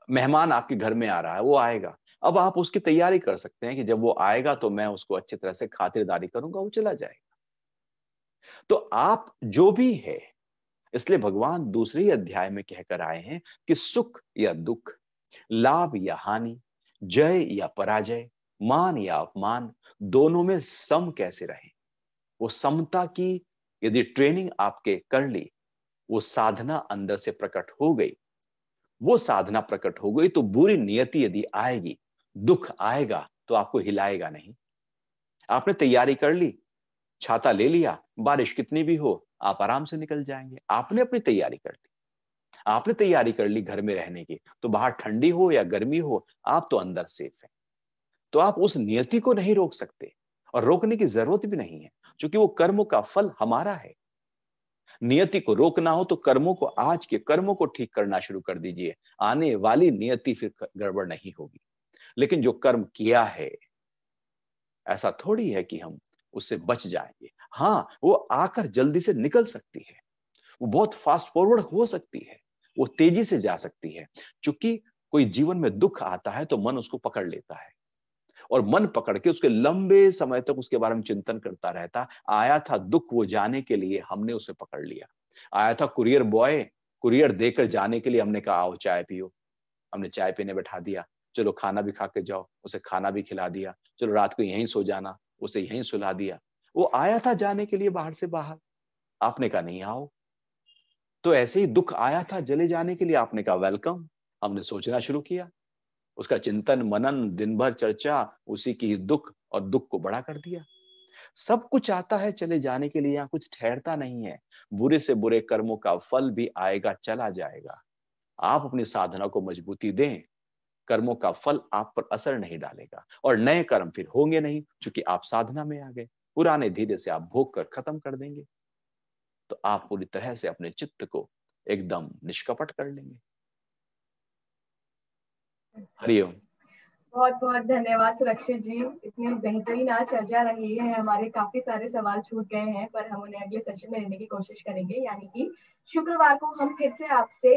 मेहमान आपके घर में आ रहा है, वो आएगा। अब आप उसकी तैयारी कर सकते हैं कि जब वो आएगा तो मैं उसको अच्छी तरह से खातिरदारी करूंगा, वो चला जाएगा। तो आप जो भी है, इसलिए भगवान दूसरे ही अध्याय में कहकर आए हैं कि सुख या दुख, लाभ या हानि, जय या पराजय, मान या अपमान, दोनों में सम कैसे रहें। वो समता की यदि ट्रेनिंग आपके कर ली, वो साधना अंदर से प्रकट हो गई, वो साधना प्रकट हो गई, तो बुरी नियति यदि आएगी, दुख आएगा तो आपको हिलाएगा नहीं। आपने तैयारी कर ली, छाता ले लिया, बारिश कितनी भी हो आप आराम से निकल जाएंगे। आपने अपनी तैयारी कर ली। आपने तैयारी कर ली घर में रहने की, तो बाहर ठंडी हो या गर्मी हो, आप तो अंदर सेफ है। तो आप उस नियति को नहीं रोक सकते और रोकने की जरूरत भी नहीं है, क्योंकि वो कर्मों का फल हमारा है। नियति को रोकना हो तो कर्मों को, आज के कर्मों को ठीक करना शुरू कर दीजिए, आने वाली नियति फिर गड़बड़ नहीं होगी। लेकिन जो कर्म किया है, ऐसा थोड़ी है कि हम उससे बच जाएंगे। हाँ, वो आकर जल्दी से निकल सकती है, वो बहुत फास्ट फॉरवर्ड हो सकती है, वो तेजी से जा सकती है। क्योंकि कोई जीवन में दुख आता है तो मन उसको पकड़ लेता है, और मन पकड़ के उसके लंबे समय तक उसके बारे में चिंतन करता रहता। आया था दुख वो जाने के लिए, हमने उसे पकड़ लिया। आया था कुरियर बॉय, कुरियर देकर जाने के लिए, हमने कहा आओ चाय पियो। हमने चाय पीने बैठा दिया, चलो खाना भी खा के जाओ, उसे खाना भी खिला दिया, चलो रात को यहीं सो जाना, उसे यहीं सुला दिया। वो आया था जाने के लिए बाहर से बाहर, आपने कहा नहीं आओ। तो ऐसे ही दुख आया था जले जाने के लिए, आपने कहा वेलकम। हमने सोचना शुरू किया, उसका चिंतन मनन, दिन भर चर्चा, उसी की दुख, और दुख को बड़ा कर दिया। सब कुछ आता है चले जाने के लिए, यहाँ कुछ ठहरता नहीं है। बुरे से बुरे कर्मों का फल भी आएगा, चला जाएगा। आप अपनी साधना को मजबूती दें, कर्मों का फल आप पर असर नहीं डालेगा, और नए कर्म फिर होंगे नहीं, क्योंकि आप साधना में आ गए। पुराने धीरे से आप भोग कर खत्म कर देंगे, तो आप पूरी तरह से अपने चित्त को एकदम निष्कपट कर लेंगे। हरिओम। बहुत बहुत धन्यवाद सुरक्षित जी, इतनी बेहतरीन आज चर्चा रही है। हमारे काफी सारे सवाल छूट गए हैं पर हम उन्हें अगले सेशन में लेने की कोशिश करेंगे, यानी कि शुक्रवार को हम फिर से आपसे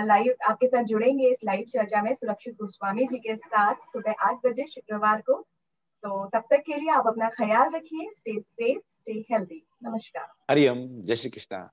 लाइव आपके साथ जुड़ेंगे इस लाइव चर्चा में सुरक्षित गोस्वामी जी के साथ सुबह 8 बजे शुक्रवार को। तो तब तक के लिए आप अपना ख्याल रखिए। Stay safe, stay healthy. नमस्कार। हरिओम, जय श्री कृष्णा।